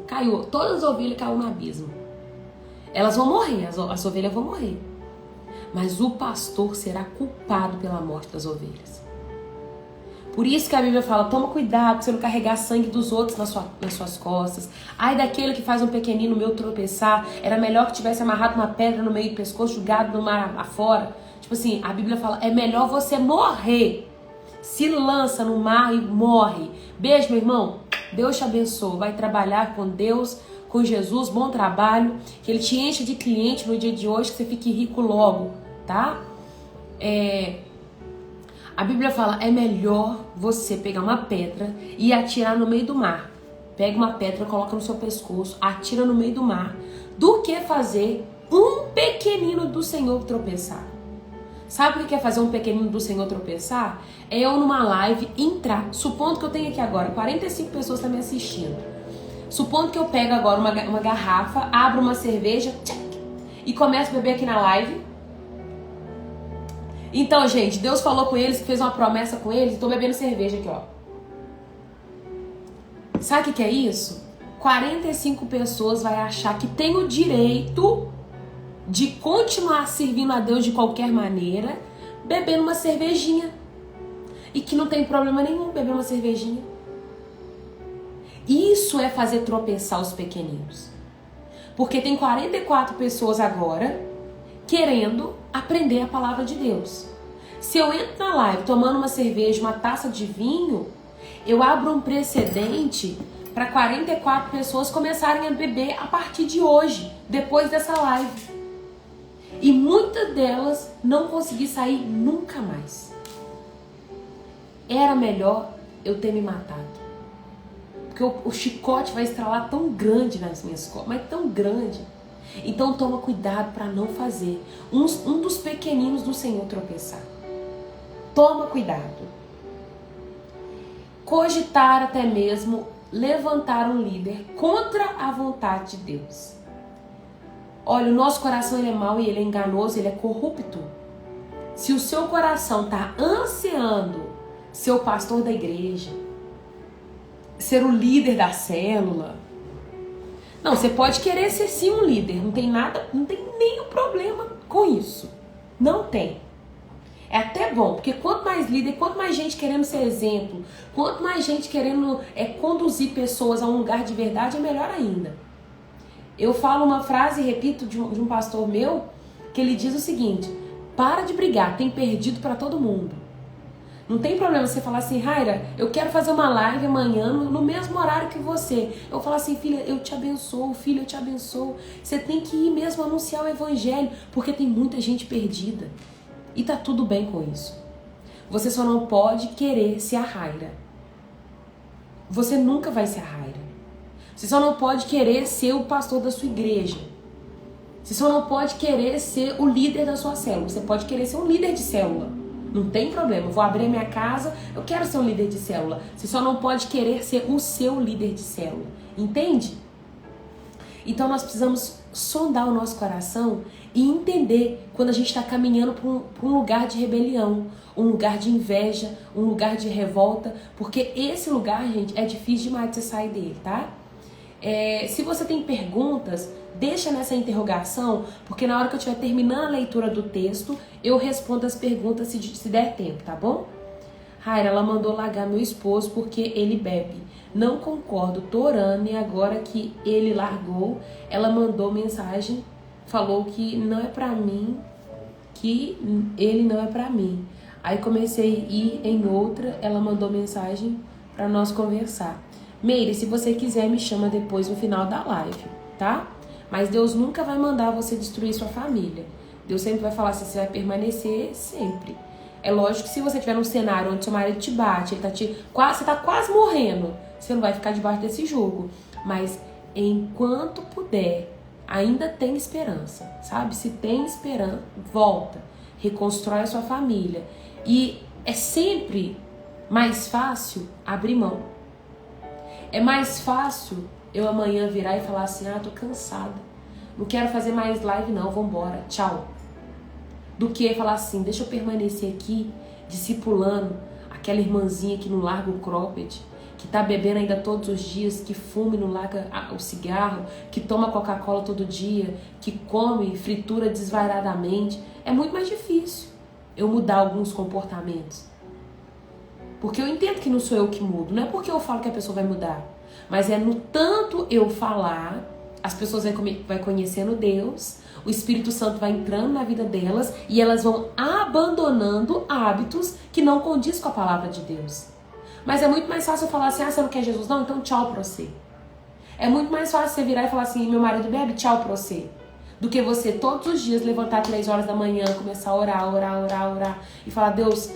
Todas as ovelhas caíram no abismo. Elas vão morrer, as ovelhas vão morrer. Mas o pastor será culpado pela morte das ovelhas. Por isso que a Bíblia fala, toma cuidado pra você não carregar sangue dos outros nas suas costas. Ai daquele que faz um pequenino meu tropeçar, era melhor que tivesse amarrado uma pedra no meio do pescoço, jogado no mar afora. Tipo assim, a Bíblia fala, é melhor você morrer. Se lança no mar e morre. Beijo, meu irmão. Deus te abençoe. Vai trabalhar com Deus, com Jesus. Bom trabalho. Que Ele te encha de cliente no dia de hoje, que você fique rico logo, tá? A Bíblia fala, é melhor você pegar uma pedra e atirar no meio do mar. Pega uma pedra, coloca no seu pescoço, atira no meio do mar, do que fazer um pequenino do Senhor tropeçar. Sabe o que é fazer um pequenino do Senhor tropeçar? É eu numa live entrar, supondo que eu tenho aqui agora 45 pessoas que estão me assistindo. Supondo que eu pego agora uma garrafa, abro uma cerveja, tchac, e começo a beber aqui na live. Então, gente, Deus falou com eles, fez uma promessa com eles, estou bebendo cerveja aqui, ó. Sabe o que é isso? 45 pessoas vai achar que tem o direito de continuar servindo a Deus de qualquer maneira, bebendo uma cervejinha. E que não tem problema nenhum beber uma cervejinha. Isso é fazer tropeçar os pequeninos. Porque tem 44 pessoas agora querendo aprender a palavra de Deus. Se eu entro na live tomando uma cerveja, uma taça de vinho, eu abro um precedente para 44 pessoas começarem a beber a partir de hoje, depois dessa live. E muitas delas não consegui sair nunca mais. Era melhor eu ter me matado. Porque o chicote vai estralar tão grande nas minhas costas, mas tão grande. Então toma cuidado para não fazer um dos pequeninos do Senhor tropeçar. Toma cuidado. Cogitar até mesmo levantar um líder contra a vontade de Deus. Olha, o nosso coração ele é mau e ele é enganoso, ele é corrupto. Se o seu coração está ansiando ser o pastor da igreja, ser o líder da célula, não, você pode querer ser sim um líder, não tem nenhum problema com isso. Não tem. É até bom, porque quanto mais líder, quanto mais gente querendo ser exemplo, quanto mais gente querendo conduzir pessoas a um lugar de verdade, é melhor ainda. Eu falo uma frase e repito de um pastor meu, que ele diz o seguinte: para de brigar, tem perdido para todo mundo. Não tem problema você falar assim, Raira, eu quero fazer uma live amanhã no mesmo horário que você. Eu falo assim, filha, eu te abençoo, filho, eu te abençoo. Você tem que ir mesmo anunciar o evangelho, porque tem muita gente perdida. E tá tudo bem com isso. Você só não pode querer ser a Raira. Você nunca vai ser a Raira. Você só não pode querer ser o pastor da sua igreja. Você só não pode querer ser o líder da sua célula. Você pode querer ser um líder de célula. Não tem problema. Eu vou abrir a minha casa, eu quero ser um líder de célula. Você só não pode querer ser o seu líder de célula. Entende? Então nós precisamos sondar o nosso coração e entender quando a gente está caminhando para um lugar de rebelião, um lugar de inveja, um lugar de revolta, porque esse lugar, gente, é difícil demais de você sair dele, tá? Se você tem perguntas, deixa nessa interrogação, porque na hora que eu estiver terminando a leitura do texto, eu respondo as perguntas se der tempo, tá bom? Raira, ela mandou largar meu esposo porque ele bebe. Não concordo, tô orando e agora que ele largou, ela mandou mensagem, falou que não é pra mim, que ele não é pra mim. Aí comecei a ir em outra, ela mandou mensagem pra nós conversar. Meire, se você quiser, me chama depois no final da live, tá? Mas Deus nunca vai mandar você destruir sua família. Deus sempre vai falar se você vai permanecer sempre. É lógico que se você estiver num cenário onde seu marido te bate, você tá quase morrendo, você não vai ficar debaixo desse jugo. Mas enquanto puder, ainda tem esperança, sabe? Se tem esperança, volta, reconstrói a sua família. E é sempre mais fácil abrir mão. É mais fácil eu amanhã virar e falar assim, tô cansada, não quero fazer mais live não, vambora, tchau. Do que falar assim, deixa eu permanecer aqui, discipulando aquela irmãzinha que não larga o cropped, que tá bebendo ainda todos os dias, que fuma e não larga o cigarro, que toma Coca-Cola todo dia, que come fritura desvairadamente. É muito mais difícil eu mudar alguns comportamentos. Porque eu entendo que não sou eu que mudo, não é porque eu falo que a pessoa vai mudar, mas é no tanto eu falar, as pessoas vai conhecendo Deus, o Espírito Santo vai entrando na vida delas e elas vão abandonando hábitos que não condiz com a palavra de Deus. Mas é muito mais fácil eu falar assim, você não quer Jesus? Não, então tchau pra você. É muito mais fácil você virar e falar assim, meu marido bebe, tchau pra você. Do que você todos os dias levantar 3 horas da manhã, começar a orar e falar, Deus,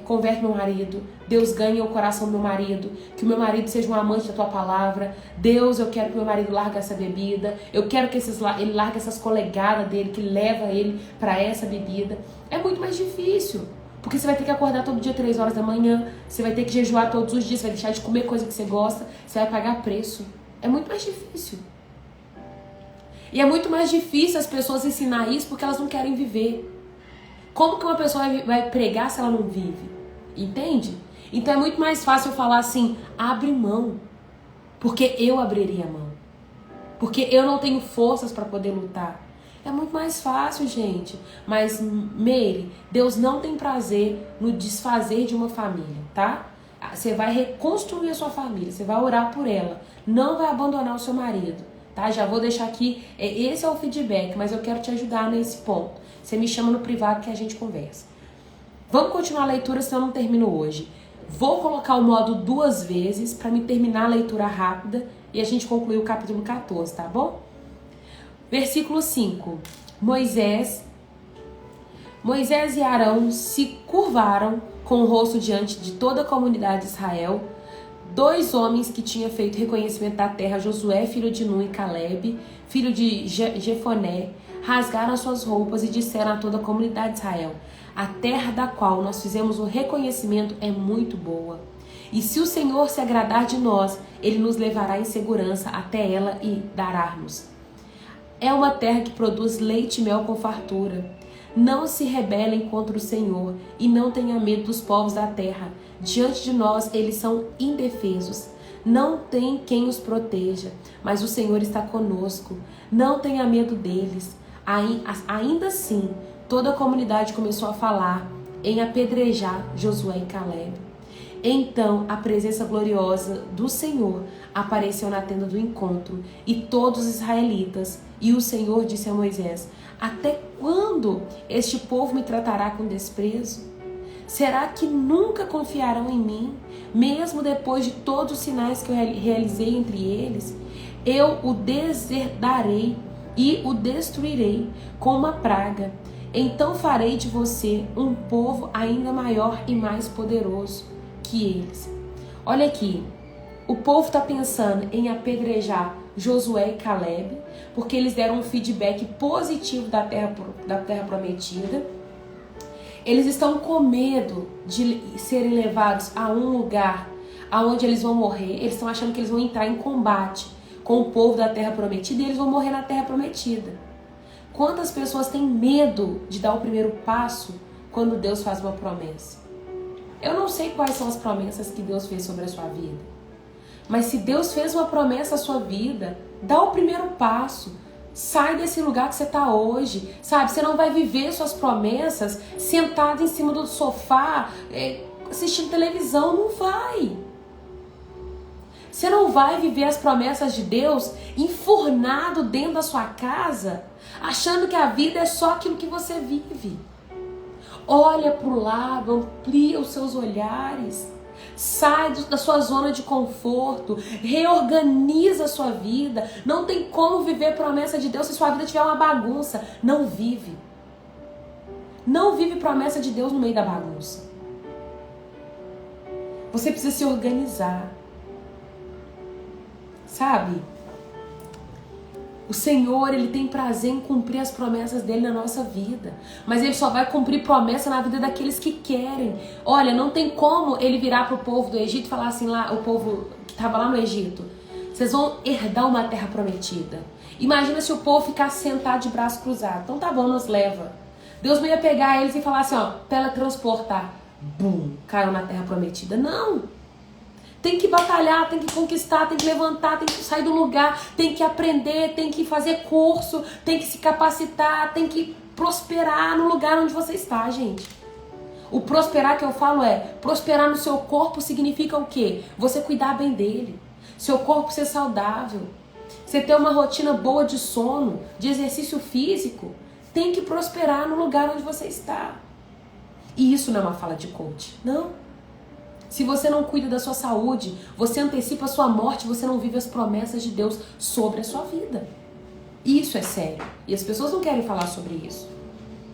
converte meu marido, Deus ganha o coração do meu marido, que o meu marido seja um amante da tua palavra, Deus, eu quero que meu marido largue essa bebida, eu quero que ele largue essas colegadas dele, que leva ele para essa bebida. É muito mais difícil, porque você vai ter que acordar todo dia 3 horas da manhã, você vai ter que jejuar todos os dias, você vai deixar de comer coisa que você gosta, você vai pagar preço. É muito mais difícil. E é muito mais difícil as pessoas ensinar isso porque elas não querem viver. Como que uma pessoa vai pregar se ela não vive? Entende? Então é muito mais fácil eu falar assim, abre mão. Porque eu abriria mão. Porque eu não tenho forças para poder lutar. É muito mais fácil, gente. Mas, Mary, Deus não tem prazer no desfazer de uma família, tá? Você vai reconstruir a sua família, você vai orar por ela. Não vai abandonar o seu marido, tá? Já vou deixar aqui, esse é o feedback, mas eu quero te ajudar nesse ponto. Você me chama no privado que a gente conversa. Vamos continuar a leitura, senão eu não termino hoje. Vou colocar o modo 2 vezes para me terminar a leitura rápida e a gente concluir o capítulo 14, tá bom? Versículo 5. Moisés e Arão se curvaram com o rosto diante de toda a comunidade de Israel. 2 homens que tinham feito reconhecimento da terra, Josué, filho de Nun, e Caleb, filho de Jefoné, rasgaram as suas roupas e disseram a toda a comunidade de Israel: a terra da qual nós fizemos o reconhecimento é muito boa. E se o Senhor se agradar de nós, Ele nos levará em segurança até ela e dará-nos. É uma terra que produz leite e mel com fartura. Não se rebelem contra o Senhor e não tenha medo dos povos da terra. Diante de nós eles são indefesos. Não tem quem os proteja, mas o Senhor está conosco. Não tenha medo deles. Ainda assim, toda a comunidade começou a falar em apedrejar Josué e Caleb. Então a presença gloriosa do Senhor apareceu na tenda do encontro e todos os israelitas. E o Senhor disse a Moisés: até quando este povo me tratará com desprezo? Será que nunca confiarão em mim, mesmo depois de todos os sinais que eu realizei entre eles? Eu o deserdarei e o destruirei com uma praga. Então farei de você um povo ainda maior e mais poderoso que eles. Olha aqui, o povo está pensando em apedrejar Josué e Caleb, porque eles deram um feedback positivo da terra prometida. Eles estão com medo de serem levados a um lugar onde eles vão morrer. Eles estão achando que eles vão entrar em combate com o povo da terra prometida e eles vão morrer na terra prometida. Quantas pessoas têm medo de dar o primeiro passo quando Deus faz uma promessa? Eu não sei quais são as promessas que Deus fez sobre a sua vida. Mas se Deus fez uma promessa à sua vida, dá o primeiro passo. Sai desse lugar que você está hoje, sabe? Você não vai viver suas promessas sentado em cima do sofá, assistindo televisão, não vai. Você não vai viver as promessas de Deus enfurnado dentro da sua casa, achando que a vida é só aquilo que você vive. Olha para o lado, amplia os seus olhares. Sai da sua zona de conforto, reorganiza a sua vida. Não tem como viver a promessa de Deus se sua vida tiver uma bagunça. Não vive. Não vive promessa de Deus no meio da bagunça. Você precisa se organizar. Sabe? O Senhor, Ele tem prazer em cumprir as promessas dEle na nossa vida. Mas Ele só vai cumprir promessa na vida daqueles que querem. Olha, não tem como Ele virar pro povo do Egito e falar assim, lá, o povo que estava lá no Egito: vocês vão herdar uma terra prometida. Imagina se o povo ficasse sentado de braço cruzado. Então tá bom, nos leva. Deus não ia pegar eles e falar assim, ó, teletransportar. Bum, caiu na terra prometida. Não! Tem que batalhar, tem que conquistar, tem que levantar, tem que sair do lugar, tem que aprender, tem que fazer curso, tem que se capacitar, tem que prosperar no lugar onde você está, gente. O prosperar que eu falo prosperar no seu corpo significa o quê? Você cuidar bem dele, seu corpo ser saudável, você ter uma rotina boa de sono, de exercício físico, tem que prosperar no lugar onde você está. E isso não é uma fala de coach, não. Se você não cuida da sua saúde, você antecipa a sua morte, você não vive as promessas de Deus sobre a sua vida. Isso é sério. E as pessoas não querem falar sobre isso,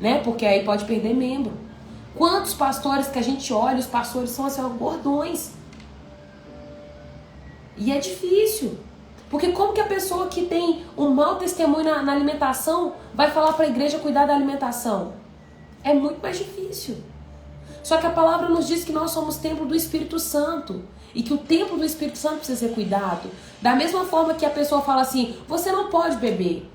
né? Porque aí pode perder membro. Quantos pastores que a gente olha, os pastores são assim, gordões. E é difícil. Porque como que a pessoa que tem um mau testemunho na alimentação vai falar para a igreja cuidar da alimentação? É muito mais difícil. Só que a palavra nos diz que nós somos templo do Espírito Santo. E que o templo do Espírito Santo precisa ser cuidado. Da mesma forma que a pessoa fala assim, você não pode beber.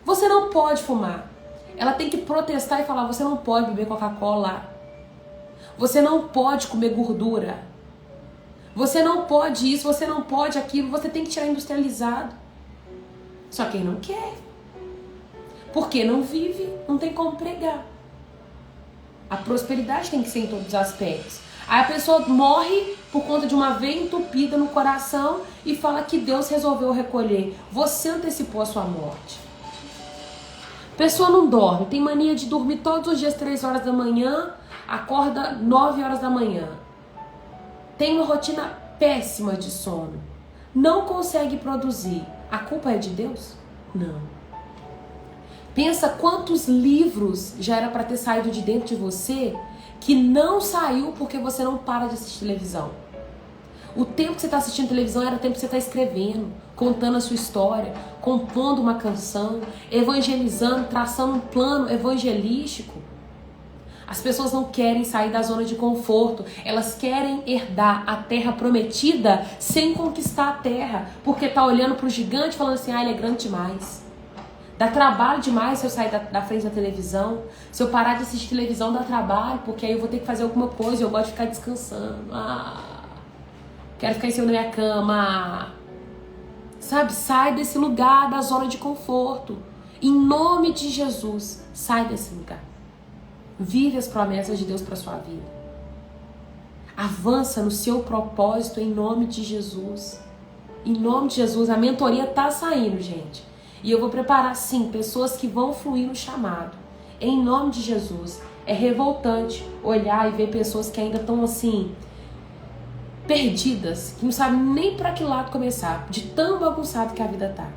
Você não pode fumar. Ela tem que protestar e falar, você não pode beber Coca-Cola. Você não pode comer gordura. Você não pode isso, você não pode aquilo. Você tem que tirar industrializado. Só quem não quer. Porque não vive, não tem como pregar. A prosperidade tem que ser em todos os aspectos. Aí a pessoa morre por conta de uma veia entupida no coração e fala que Deus resolveu recolher. Você antecipou a sua morte. A pessoa não dorme, tem mania de dormir todos os dias 3 horas da manhã, acorda 9 horas da manhã. Tem uma rotina péssima de sono. Não consegue produzir. A culpa é de Deus? Não. Pensa quantos livros já era para ter saído de dentro de você que não saiu porque você não para de assistir televisão. O tempo que você está assistindo televisão era o tempo que você está escrevendo, contando a sua história, compondo uma canção, evangelizando, traçando um plano evangelístico. As pessoas não querem sair da zona de conforto, elas querem herdar a terra prometida sem conquistar a terra, porque tá olhando pro gigante falando assim, ele é grande demais. Dá trabalho demais se eu sair da frente da televisão. Se eu parar de assistir televisão, dá trabalho, porque aí eu vou ter que fazer alguma coisa. Eu gosto de ficar descansando. Quero ficar em cima da minha cama. Sabe? Sai desse lugar da zona de conforto. Em nome de Jesus, sai desse lugar. Vive as promessas de Deus para sua vida. Avança no seu propósito em nome de Jesus. Em nome de Jesus. A mentoria tá saindo, gente. E eu vou preparar, sim, pessoas que vão fluir no chamado. Em nome de Jesus. É revoltante olhar e ver pessoas que ainda estão assim, perdidas, que não sabem nem para que lado começar, de tão bagunçado que a vida tá.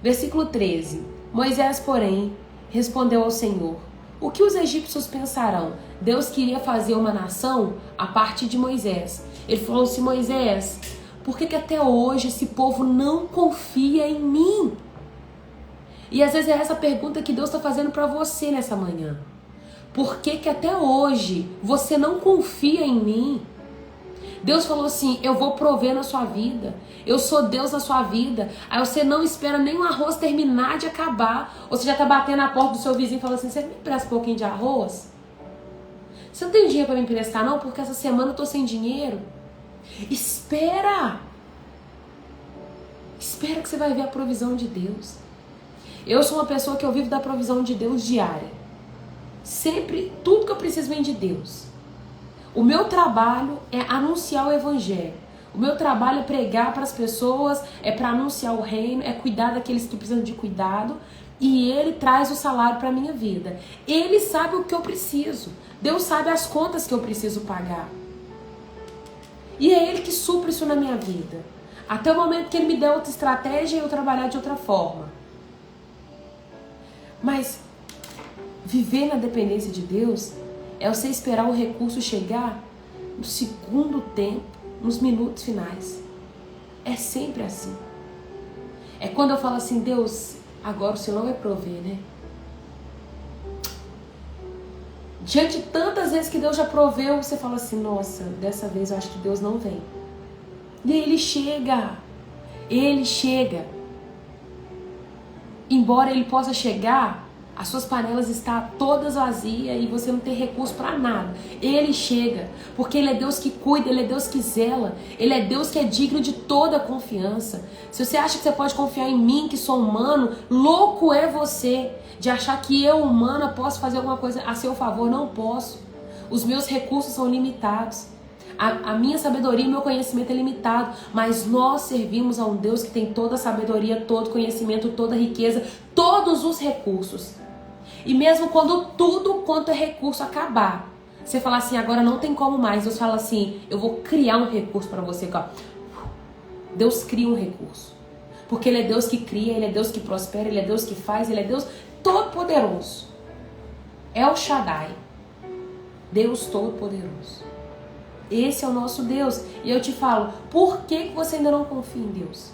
Versículo 13. Moisés, porém, respondeu ao Senhor, o que os egípcios pensarão? Deus queria fazer uma nação a partir de Moisés. Ele falou assim, Moisés, por que até hoje esse povo não confia em mim? E às vezes é essa pergunta que Deus está fazendo para você nessa manhã. Por que até hoje você não confia em mim? Deus falou assim, eu vou prover na sua vida. Eu sou Deus na sua vida. Aí você não espera nem o arroz terminar de acabar. Ou você já está batendo na porta do seu vizinho e falando assim, você me empresta um pouquinho de arroz? Você não tem dinheiro para me emprestar não? Porque essa semana eu tô sem dinheiro. Espera! Espera que você vai ver a provisão de Deus. Eu sou uma pessoa que eu vivo da provisão de Deus diária. Sempre, tudo que eu preciso vem de Deus. O meu trabalho é anunciar o evangelho. O meu trabalho é pregar para as pessoas, é para anunciar o reino, é cuidar daqueles que precisam de cuidado. E Ele traz o salário para a minha vida. Ele sabe o que eu preciso. Deus sabe as contas que eu preciso pagar. E é Ele que supre isso na minha vida. Até o momento que Ele me der outra estratégia e eu trabalhar de outra forma. Mas viver na dependência de Deus é você esperar o recurso chegar no segundo tempo, nos minutos finais. É sempre assim. É quando eu falo assim, Deus, agora o Senhor não vai prover, né? Diante de tantas vezes que Deus já proveu, você fala assim, nossa, dessa vez eu acho que Deus não vem. E aí Ele chega. Ele chega. Embora Ele possa chegar, as suas panelas estão todas vazias e você não tem recurso para nada. Ele chega, porque Ele é Deus que cuida, Ele é Deus que zela, Ele é Deus que é digno de toda confiança. Se você acha que você pode confiar em mim, que sou humano, louco é você de achar que eu, humana, posso fazer alguma coisa a seu favor. Não posso. Os meus recursos são limitados. A minha sabedoria e o meu conhecimento é limitado, mas nós servimos a um Deus que tem toda a sabedoria, todo conhecimento, toda a riqueza, todos os recursos. E mesmo quando tudo quanto é recurso acabar, você fala assim, agora não tem como mais, Deus fala assim, eu vou criar um recurso para você. Deus cria um recurso. Porque Ele é Deus que cria, Ele é Deus que prospera, Ele é Deus que faz, Ele é Deus todo-poderoso. El Shaddai. Deus todo-poderoso. Esse é o nosso Deus. E eu te falo, por que você ainda não confia em Deus?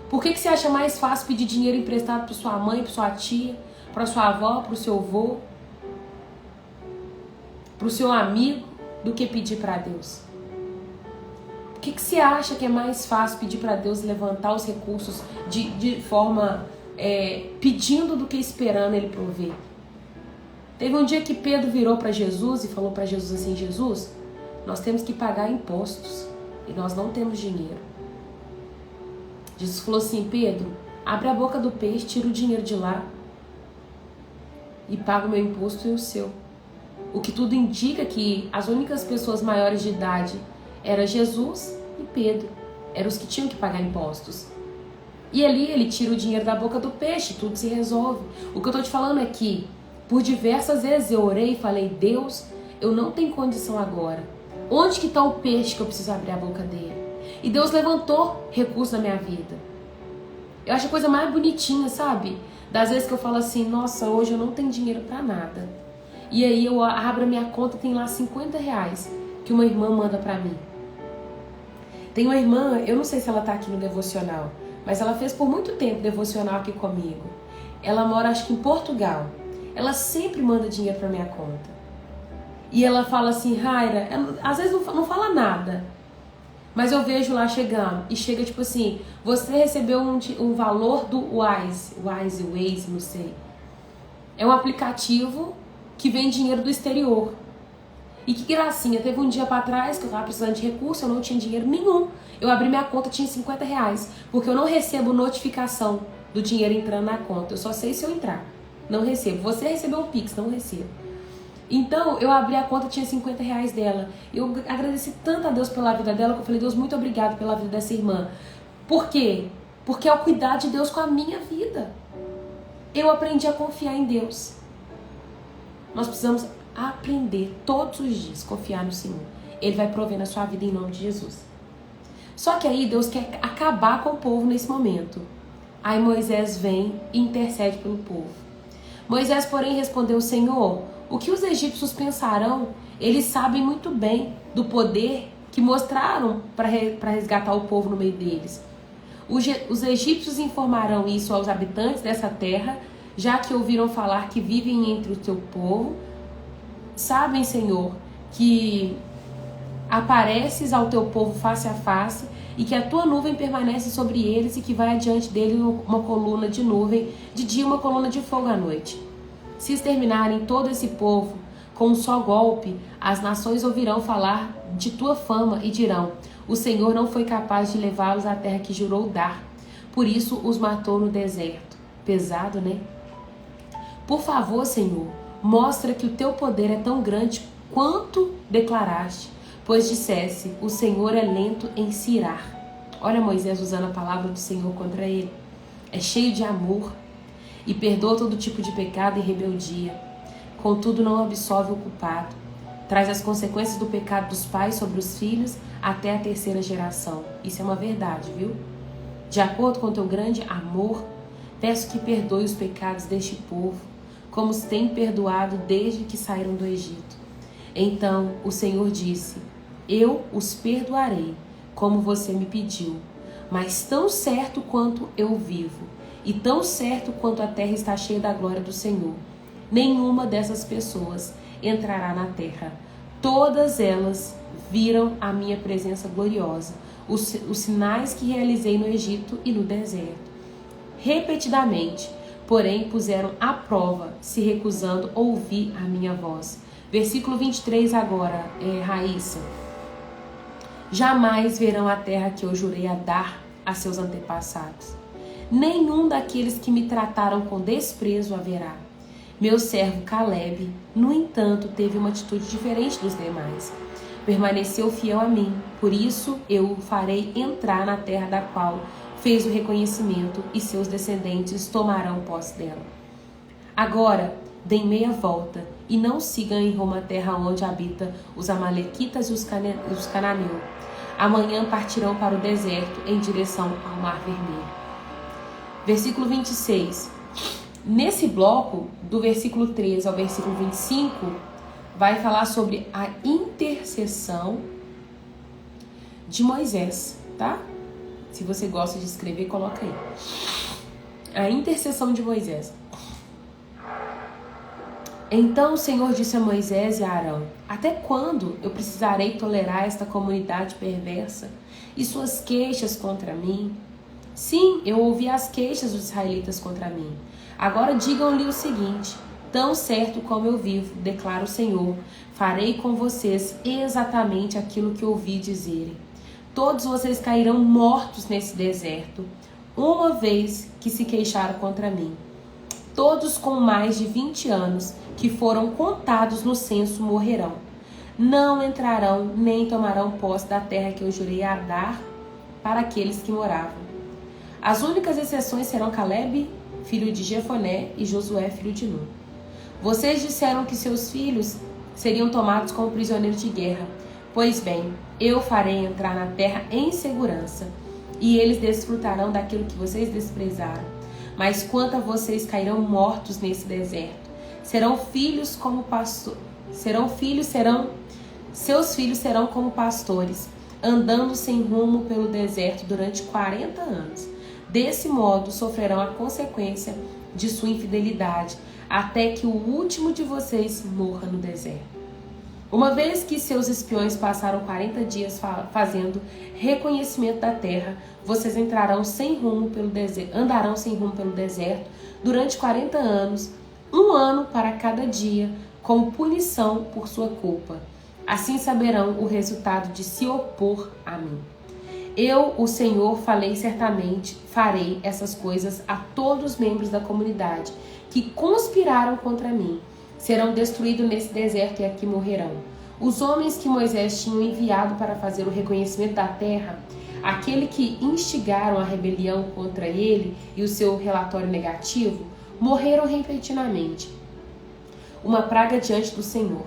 Por que você acha mais fácil pedir dinheiro emprestado para sua mãe, para sua tia, para sua avó, para o seu avô, para o seu amigo, do que pedir para Deus? Por que você acha que é mais fácil pedir para Deus levantar os recursos de forma pedindo do que esperando Ele prover? Teve um dia que Pedro virou para Jesus e falou para Jesus assim, Jesus, nós temos que pagar impostos e nós não temos dinheiro. Jesus falou assim, Pedro, abre a boca do peixe, tira o dinheiro de lá e paga o meu imposto e o seu. O que tudo indica que as únicas pessoas maiores de idade era Jesus e Pedro. Eram os que tinham que pagar impostos. E ali ele tira o dinheiro da boca do peixe, tudo se resolve. O que eu estou te falando é que, por diversas vezes eu orei e falei, Deus, eu não tenho condição agora. Onde que está o peixe que eu preciso abrir a boca dele? E Deus levantou recursos na minha vida. Eu acho a coisa mais bonitinha, sabe? Das vezes que eu falo assim, nossa, hoje eu não tenho dinheiro pra nada. E aí eu abro a minha conta, tem lá R$50 que uma irmã manda pra mim. Tem uma irmã, eu não sei se ela tá aqui no devocional, mas ela fez por muito tempo devocional aqui comigo. Ela mora, acho que em Portugal. Ela sempre manda dinheiro pra minha conta. E ela fala assim, Raira, às vezes não fala nada, mas eu vejo lá chegando, e chega tipo assim, você recebeu um valor do Wise, não sei. É um aplicativo que vem dinheiro do exterior. E que gracinha, teve um dia pra trás que eu tava precisando de recurso, eu não tinha dinheiro nenhum. Eu abri minha conta, tinha R$50, porque eu não recebo notificação do dinheiro entrando na conta. Eu só sei se eu entrar. Não recebo. Você recebeu um Pix, não recebo. Então, eu abri a conta, tinha R$50 dela. Eu agradeci tanto a Deus pela vida dela, que eu falei, Deus, muito obrigado pela vida dessa irmã. Por quê? Porque é o cuidar de Deus com a minha vida. Eu aprendi a confiar em Deus. Nós precisamos aprender todos os dias, confiar no Senhor. Ele vai prover na sua vida em nome de Jesus. Só que aí Deus quer acabar com o povo nesse momento. Aí Moisés vem e intercede pelo povo. Moisés, porém, respondeu, Senhor, o que os egípcios pensarão? Eles sabem muito bem do poder que mostraram para resgatar o povo no meio deles. Os egípcios informarão isso aos habitantes dessa terra, já que ouviram falar que vivem entre o teu povo. Sabem, Senhor, que apareces ao teu povo face a face e que a tua nuvem permanece sobre eles e que vai adiante dele uma coluna de nuvem de dia, uma coluna de fogo à noite. Se exterminarem todo esse povo com um só golpe, as nações ouvirão falar de tua fama e dirão, o Senhor não foi capaz de levá-los à terra que jurou dar, por isso os matou no deserto. Pesado, né? Por favor, Senhor, mostra que o teu poder é tão grande quanto declaraste, pois dissesse, o Senhor é lento em se irar. Olha Moisés usando a palavra do Senhor contra ele. É cheio de amor e perdoa todo tipo de pecado e rebeldia. Contudo, não absolve o culpado. Traz as consequências do pecado dos pais sobre os filhos até a terceira geração. Isso é uma verdade, viu? De acordo com o teu grande amor, peço que perdoe os pecados deste povo, como os tem perdoado desde que saíram do Egito. Então o Senhor disse, eu os perdoarei, como você me pediu, mas tão certo quanto eu vivo, e tão certo quanto a terra está cheia da glória do Senhor, nenhuma dessas pessoas entrará na terra. Todas elas viram a minha presença gloriosa, os sinais que realizei no Egito e no deserto. Repetidamente, porém, puseram à prova, se recusando a ouvir a minha voz. Versículo 23 agora, Raíssa. Jamais verão a terra que eu jurei a dar a seus antepassados. Nenhum daqueles que me trataram com desprezo haverá. Meu servo Caleb, no entanto, teve uma atitude diferente dos demais. permaneceu fiel a mim. Por isso eu o farei entrar na terra da qual fez o reconhecimento, e seus descendentes tomarão posse dela. Agora, deem meia volta e não sigam em rumo à terra onde habitam os amalequitas e os cananeus. Amanhã partirão para o deserto em direção ao Mar Vermelho. Versículo 26. Nesse bloco, do versículo 13 ao versículo 25, vai falar sobre a intercessão de Moisés, tá? Se você gosta de escrever, coloca aí. A intercessão de Moisés. Então o Senhor disse a Moisés e a Arão: até quando eu precisarei tolerar esta comunidade perversa e suas queixas contra mim? Sim, eu ouvi as queixas dos israelitas contra mim. Agora digam-lhe o seguinte: tão certo como eu vivo, declara o Senhor, farei com vocês exatamente aquilo que ouvi dizerem. Todos vocês cairão mortos nesse deserto, uma vez que se queixaram contra mim. Todos com mais de 20 anos, que foram contados no censo, morrerão. Não entrarão nem tomarão posse da terra que eu jurei a dar para aqueles que moravam. As únicas exceções serão Caleb, filho de Jefoné, e Josué, filho de Nun. Vocês disseram que seus filhos seriam tomados como prisioneiros de guerra. Pois bem, eu farei entrar na terra em segurança, e eles desfrutarão daquilo que vocês desprezaram. Mas quanto a vocês, cairão mortos nesse deserto. Seus filhos serão como pastores, andando sem rumo pelo deserto durante 40 anos. Desse modo, sofrerão a consequência de sua infidelidade, até que o último de vocês morra no deserto. Uma vez que seus espiões passaram 40 dias fazendo reconhecimento da terra, vocês andarão sem rumo pelo deserto durante 40 anos, 1 ano para cada dia, como punição por sua culpa. Assim saberão o resultado de se opor a mim. Eu, o Senhor, certamente farei essas coisas a todos os membros da comunidade que conspiraram contra mim. Serão destruídos nesse deserto e aqui morrerão. Os homens que Moisés tinha enviado para fazer o reconhecimento da terra, aquele que instigaram a rebelião contra ele e o seu relatório negativo, morreram repentinamente. Uma praga diante do Senhor.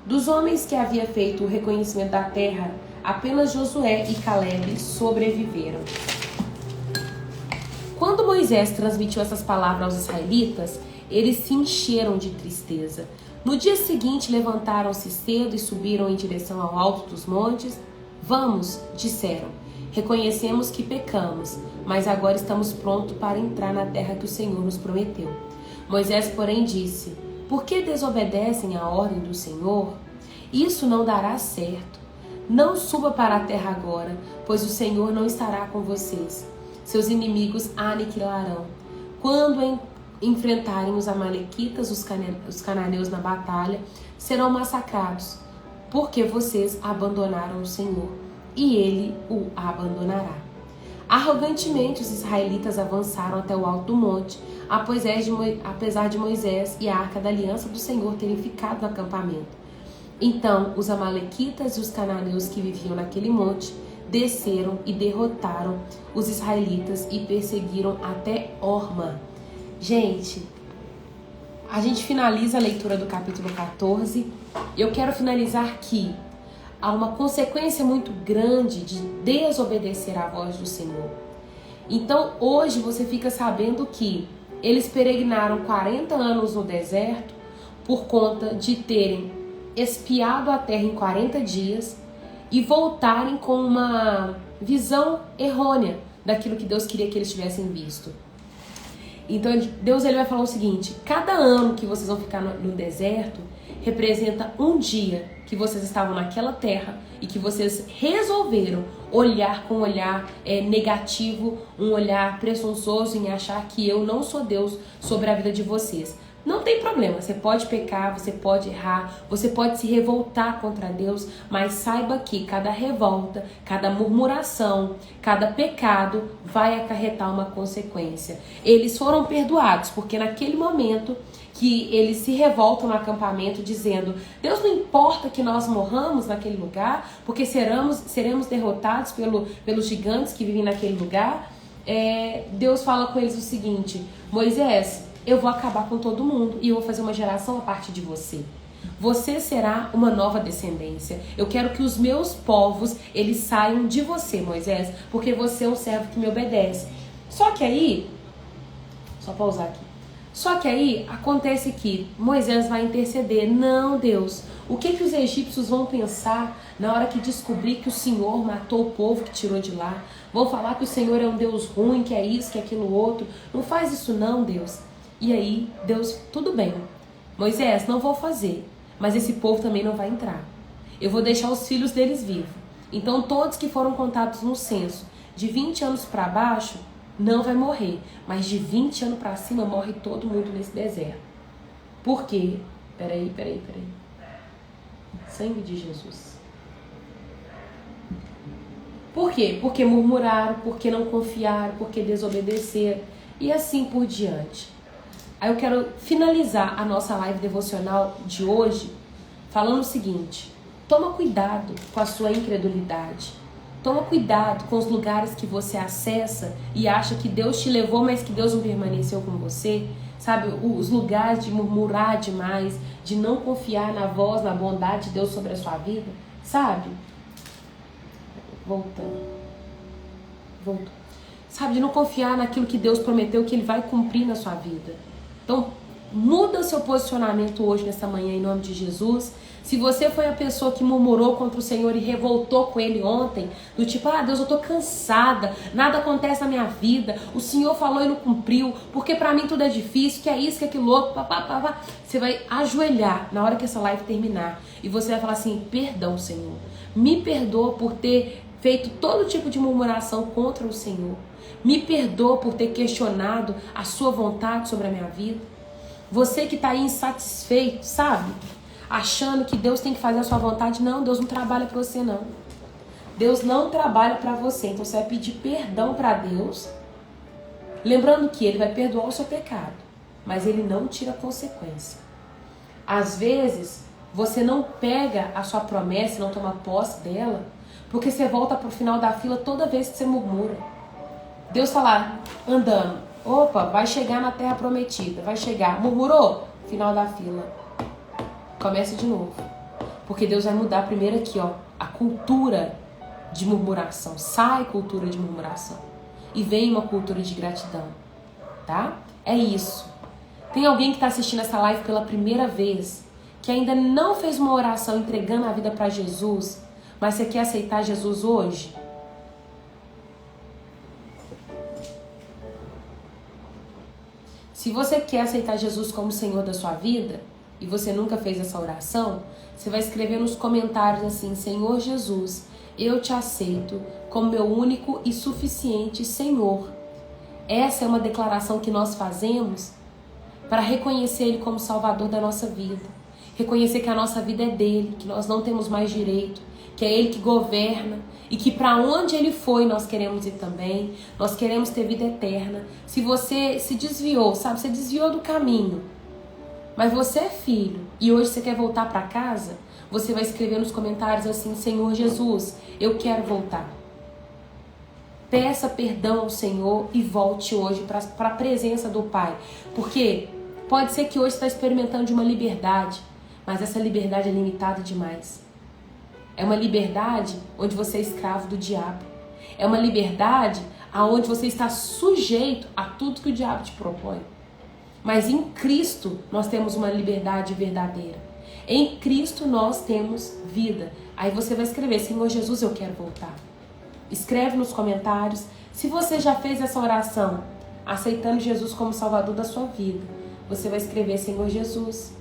Dos homens que havia feito o reconhecimento da terra, apenas Josué e Caleb sobreviveram. Quando Moisés transmitiu essas palavras aos israelitas, eles se encheram de tristeza. No dia seguinte, levantaram-se cedo e subiram em direção ao alto dos montes. Vamos, disseram, reconhecemos que pecamos, mas agora estamos prontos para entrar na terra que o Senhor nos prometeu. Moisés, porém, disse: por que desobedecem à ordem do Senhor? Isso não dará certo. Não suba para a terra agora, pois o Senhor não estará com vocês. Seus inimigos a aniquilarão. Quando enfrentarem os amalequitas, os cananeus na batalha, serão massacrados, porque vocês abandonaram o Senhor, e ele o abandonará. Arrogantemente os israelitas avançaram até o alto do monte, apesar de Moisés e a arca da aliança do Senhor terem ficado no acampamento. Então os amalequitas e os cananeus que viviam naquele monte desceram e derrotaram os israelitas e perseguiram até Horma. Gente, a gente finaliza a leitura do capítulo 14. Eu quero finalizar que há uma consequência muito grande de desobedecer à voz do Senhor. Então hoje você fica sabendo que eles peregrinaram 40 anos no deserto por conta de terem espiado a terra em 40 dias e voltarem com uma visão errônea daquilo que Deus queria que eles tivessem visto. Então Deus ele vai falar o seguinte: cada ano que vocês vão ficar no deserto representa um dia que vocês estavam naquela terra e que vocês resolveram olhar com um olhar negativo, um olhar presunçoso em achar que eu não sou Deus sobre a vida de vocês. Não tem problema, você pode pecar, você pode errar, você pode se revoltar contra Deus, mas saiba que cada revolta, cada murmuração, cada pecado vai acarretar uma consequência. Eles foram perdoados, porque naquele momento que eles se revoltam no acampamento dizendo: Deus, não importa que nós morramos naquele lugar, porque seremos derrotados pelos gigantes que vivem naquele lugar. Deus fala com eles o seguinte: Moisés, eu vou acabar com todo mundo e eu vou fazer uma geração a partir de você. Você será uma nova descendência. Eu quero que os meus povos, eles saiam de você, Moisés, porque você é um servo que me obedece. Só que aí, só pausar aqui. Só que aí acontece que Moisés vai interceder. Não, Deus, o que os egípcios vão pensar na hora que descobrir que o Senhor matou o povo que tirou de lá? Vão falar que o Senhor é um Deus ruim, que é isso, que é aquilo outro. Não faz isso não, Deus. E aí, Deus, tudo bem. Moisés, não vou fazer, mas esse povo também não vai entrar. Eu vou deixar os filhos deles vivos. Então todos que foram contados no censo, de 20 anos para baixo, não vai morrer, mas de 20 anos para cima morre todo mundo nesse deserto. Por quê? Peraí. Sangue de Jesus. Por quê? Porque murmuraram, porque não confiaram, porque desobedeceram e assim por diante. Aí eu quero finalizar a nossa live devocional de hoje falando o seguinte: toma cuidado com a sua incredulidade. Toma cuidado com os lugares que você acessa e acha que Deus te levou, mas que Deus não permaneceu com você. Sabe, os lugares de murmurar demais, de não confiar na voz, na bondade de Deus sobre a sua vida. Sabe? Voltou. Sabe, de não confiar naquilo que Deus prometeu que Ele vai cumprir na sua vida. Então, muda o seu posicionamento hoje, nessa manhã, em nome de Jesus. Se você foi a pessoa que murmurou contra o Senhor e revoltou com Ele ontem, do tipo, Deus, eu tô cansada, nada acontece na minha vida, o Senhor falou e não cumpriu, porque pra mim tudo é difícil, que é isso, que é aquilo outro, papapá. Você vai ajoelhar na hora que essa live terminar e você vai falar assim: perdão, Senhor, me perdoa por ter feito todo tipo de murmuração contra o Senhor. Me perdoa por ter questionado a sua vontade sobre a minha vida. Você que está aí insatisfeito, sabe? Achando que Deus tem que fazer a sua vontade. Não, Deus não trabalha para você, não. Deus não trabalha para você. Então você vai pedir perdão para Deus. Lembrando que Ele vai perdoar o seu pecado, mas Ele não tira consequência. Às vezes, você não pega a sua promessa, não toma posse dela, porque você volta para o final da fila toda vez que você murmura. Deus está lá, andando. Opa, vai chegar na terra prometida. Vai chegar. Murmurou? Final da fila. Começa de novo. Porque Deus vai mudar primeiro aqui, ó, a cultura de murmuração. Sai cultura de murmuração. E vem uma cultura de gratidão. Tá? É isso. Tem alguém que está assistindo essa live pela primeira vez, que ainda não fez uma oração entregando a vida para Jesus, mas você quer aceitar Jesus hoje? Se você quer aceitar Jesus como Senhor da sua vida e você nunca fez essa oração, você vai escrever nos comentários assim: Senhor Jesus, eu te aceito como meu único e suficiente Senhor. Essa é uma declaração que nós fazemos para reconhecer Ele como Salvador da nossa vida. Reconhecer que a nossa vida é dele, que nós não temos mais direito, que é Ele que governa e que para onde Ele foi nós queremos ir também. Nós queremos ter vida eterna. Se você se desviou, sabe, você desviou do caminho, mas você é filho e hoje você quer voltar para casa, você vai escrever nos comentários assim: Senhor Jesus, eu quero voltar. Peça perdão ao Senhor e volte hoje para a presença do Pai. Porque pode ser que hoje você está experimentando de uma liberdade, mas essa liberdade é limitada demais. É uma liberdade onde você é escravo do diabo. É uma liberdade onde você está sujeito a tudo que o diabo te propõe. Mas em Cristo nós temos uma liberdade verdadeira. Em Cristo nós temos vida. Aí você vai escrever: Senhor Jesus, eu quero voltar. Escreve nos comentários. Se você já fez essa oração, aceitando Jesus como Salvador da sua vida, você vai escrever: Senhor Jesus.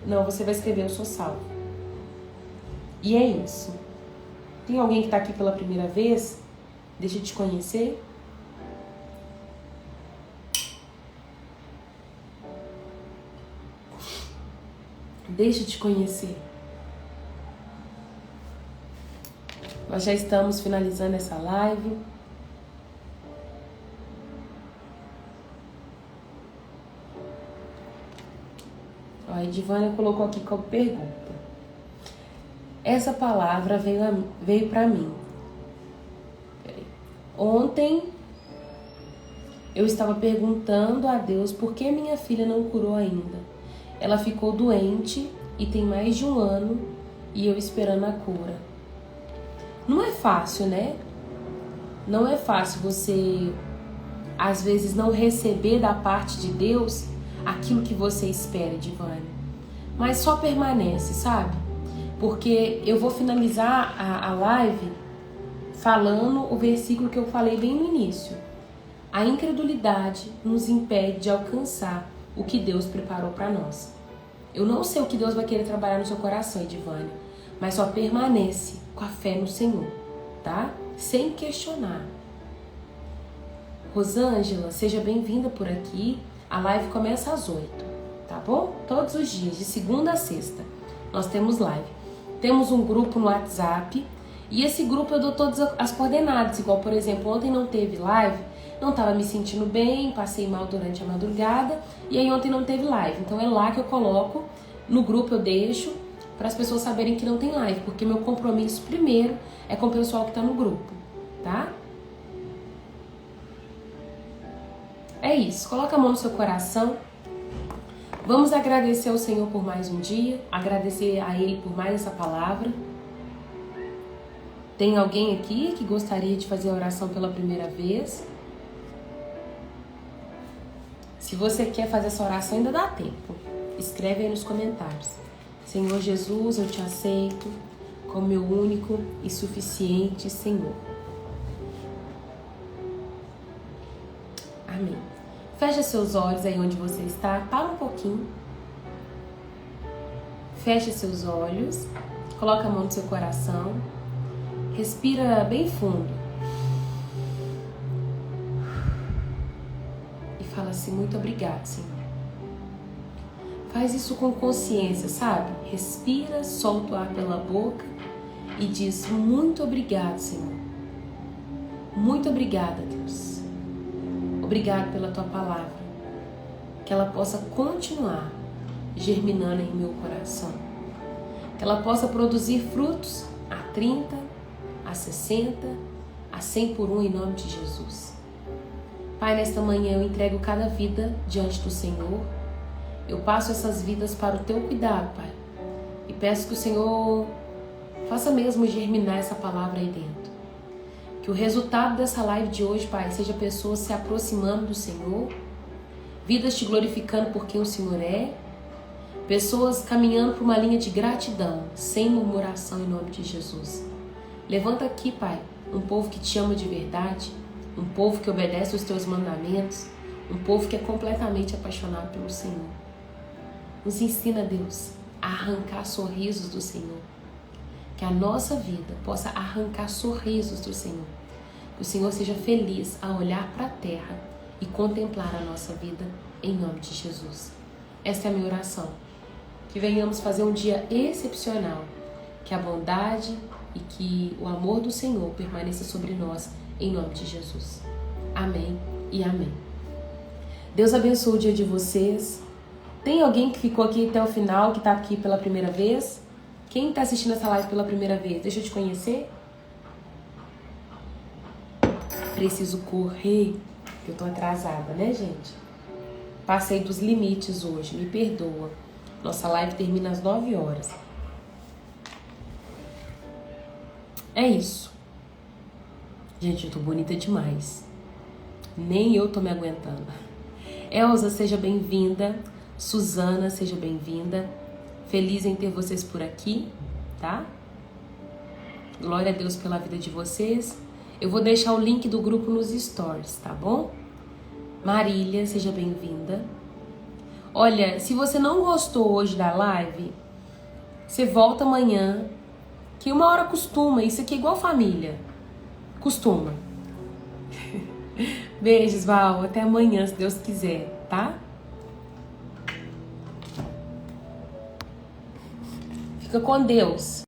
Não, você vai escrever: eu sou salvo. E é isso. Tem alguém que está aqui pela primeira vez? Deixa eu te conhecer. Deixa eu te conhecer. Nós já estamos finalizando essa live. A Edivânia colocou aqui como pergunta. Essa palavra veio para mim. Ontem eu estava perguntando a Deus por que minha filha não curou ainda. Ela ficou doente e tem mais de 1 ano e eu esperando a cura. Não é fácil, né? Não é fácil você, às vezes, não receber da parte de Deus aquilo que você espera, Edivânia. Mas só permanece, sabe? Porque eu vou finalizar a live falando o versículo que eu falei bem no início. A incredulidade nos impede de alcançar o que Deus preparou para nós. Eu não sei o que Deus vai querer trabalhar no seu coração, Edivânia, mas só permanece com a fé no Senhor, tá? Sem questionar. Rosângela, seja bem-vinda por aqui. A live começa às 8, tá bom? Todos os dias, de segunda a sexta, nós temos live. Temos um grupo no WhatsApp e esse grupo eu dou todas as coordenadas. Igual, por exemplo, ontem não teve live, não estava me sentindo bem, passei mal durante a madrugada e aí ontem não teve live. Então é lá que eu coloco, no grupo eu deixo para as pessoas saberem que não tem live, porque meu compromisso primeiro é com o pessoal que está no grupo, tá? É isso, coloca a mão no seu coração. Vamos agradecer ao Senhor por mais um dia, agradecer a Ele por mais essa palavra. Tem alguém aqui que gostaria de fazer a oração pela primeira vez? Se você quer fazer essa oração, ainda dá tempo. Escreve aí nos comentários. Senhor Jesus, eu te aceito como meu único e suficiente Senhor. Amém. Fecha seus olhos aí onde você está. Para um pouquinho. Fecha seus olhos. Coloca a mão no seu coração. Respira bem fundo. E fala assim, muito obrigado, Senhor. Faz isso com consciência, sabe? Respira, solta o ar pela boca e diz, muito obrigado, Senhor. Muito obrigada, Deus. Obrigado pela tua palavra, que ela possa continuar germinando em meu coração, que ela possa produzir frutos a 30, a 60, a 100 por 1 em nome de Jesus. Pai, nesta manhã eu entrego cada vida diante do Senhor, eu passo essas vidas para o teu cuidado, Pai, e peço que o Senhor faça mesmo germinar essa palavra aí dentro. Que o resultado dessa live de hoje, Pai, seja pessoas se aproximando do Senhor, vidas te glorificando por quem o Senhor é, pessoas caminhando por uma linha de gratidão, sem murmuração em nome de Jesus. Levanta aqui, Pai, um povo que te ama de verdade, um povo que obedece os teus mandamentos, um povo que é completamente apaixonado pelo Senhor. Nos ensina, Deus, a arrancar sorrisos do Senhor. Que a nossa vida possa arrancar sorrisos do Senhor. Que o Senhor seja feliz a olhar para a terra e contemplar a nossa vida em nome de Jesus. Esta é a minha oração. Que venhamos fazer um dia excepcional. Que a bondade e que o amor do Senhor permaneça sobre nós em nome de Jesus. Amém e amém. Deus abençoe o dia de vocês. Tem alguém que ficou aqui até o final, que está aqui pela primeira vez? Quem está assistindo essa live pela primeira vez? Deixa eu te conhecer. Preciso correr, que eu tô atrasada, né, gente? Passei dos limites hoje, me perdoa. Nossa live termina às 9 horas. É isso. Gente, eu tô bonita demais. Nem eu tô me aguentando. Elza, seja bem-vinda. Suzana, seja bem-vinda. Feliz em ter vocês por aqui, tá? Glória a Deus pela vida de vocês. Eu vou deixar o link do grupo nos stories, tá bom? Marília, seja bem-vinda. Olha, se você não gostou hoje da live, você volta amanhã, que 1 hora costuma. Isso aqui é igual família. Costuma. Beijos, Val. Até amanhã, se Deus quiser, tá? Fica com Deus.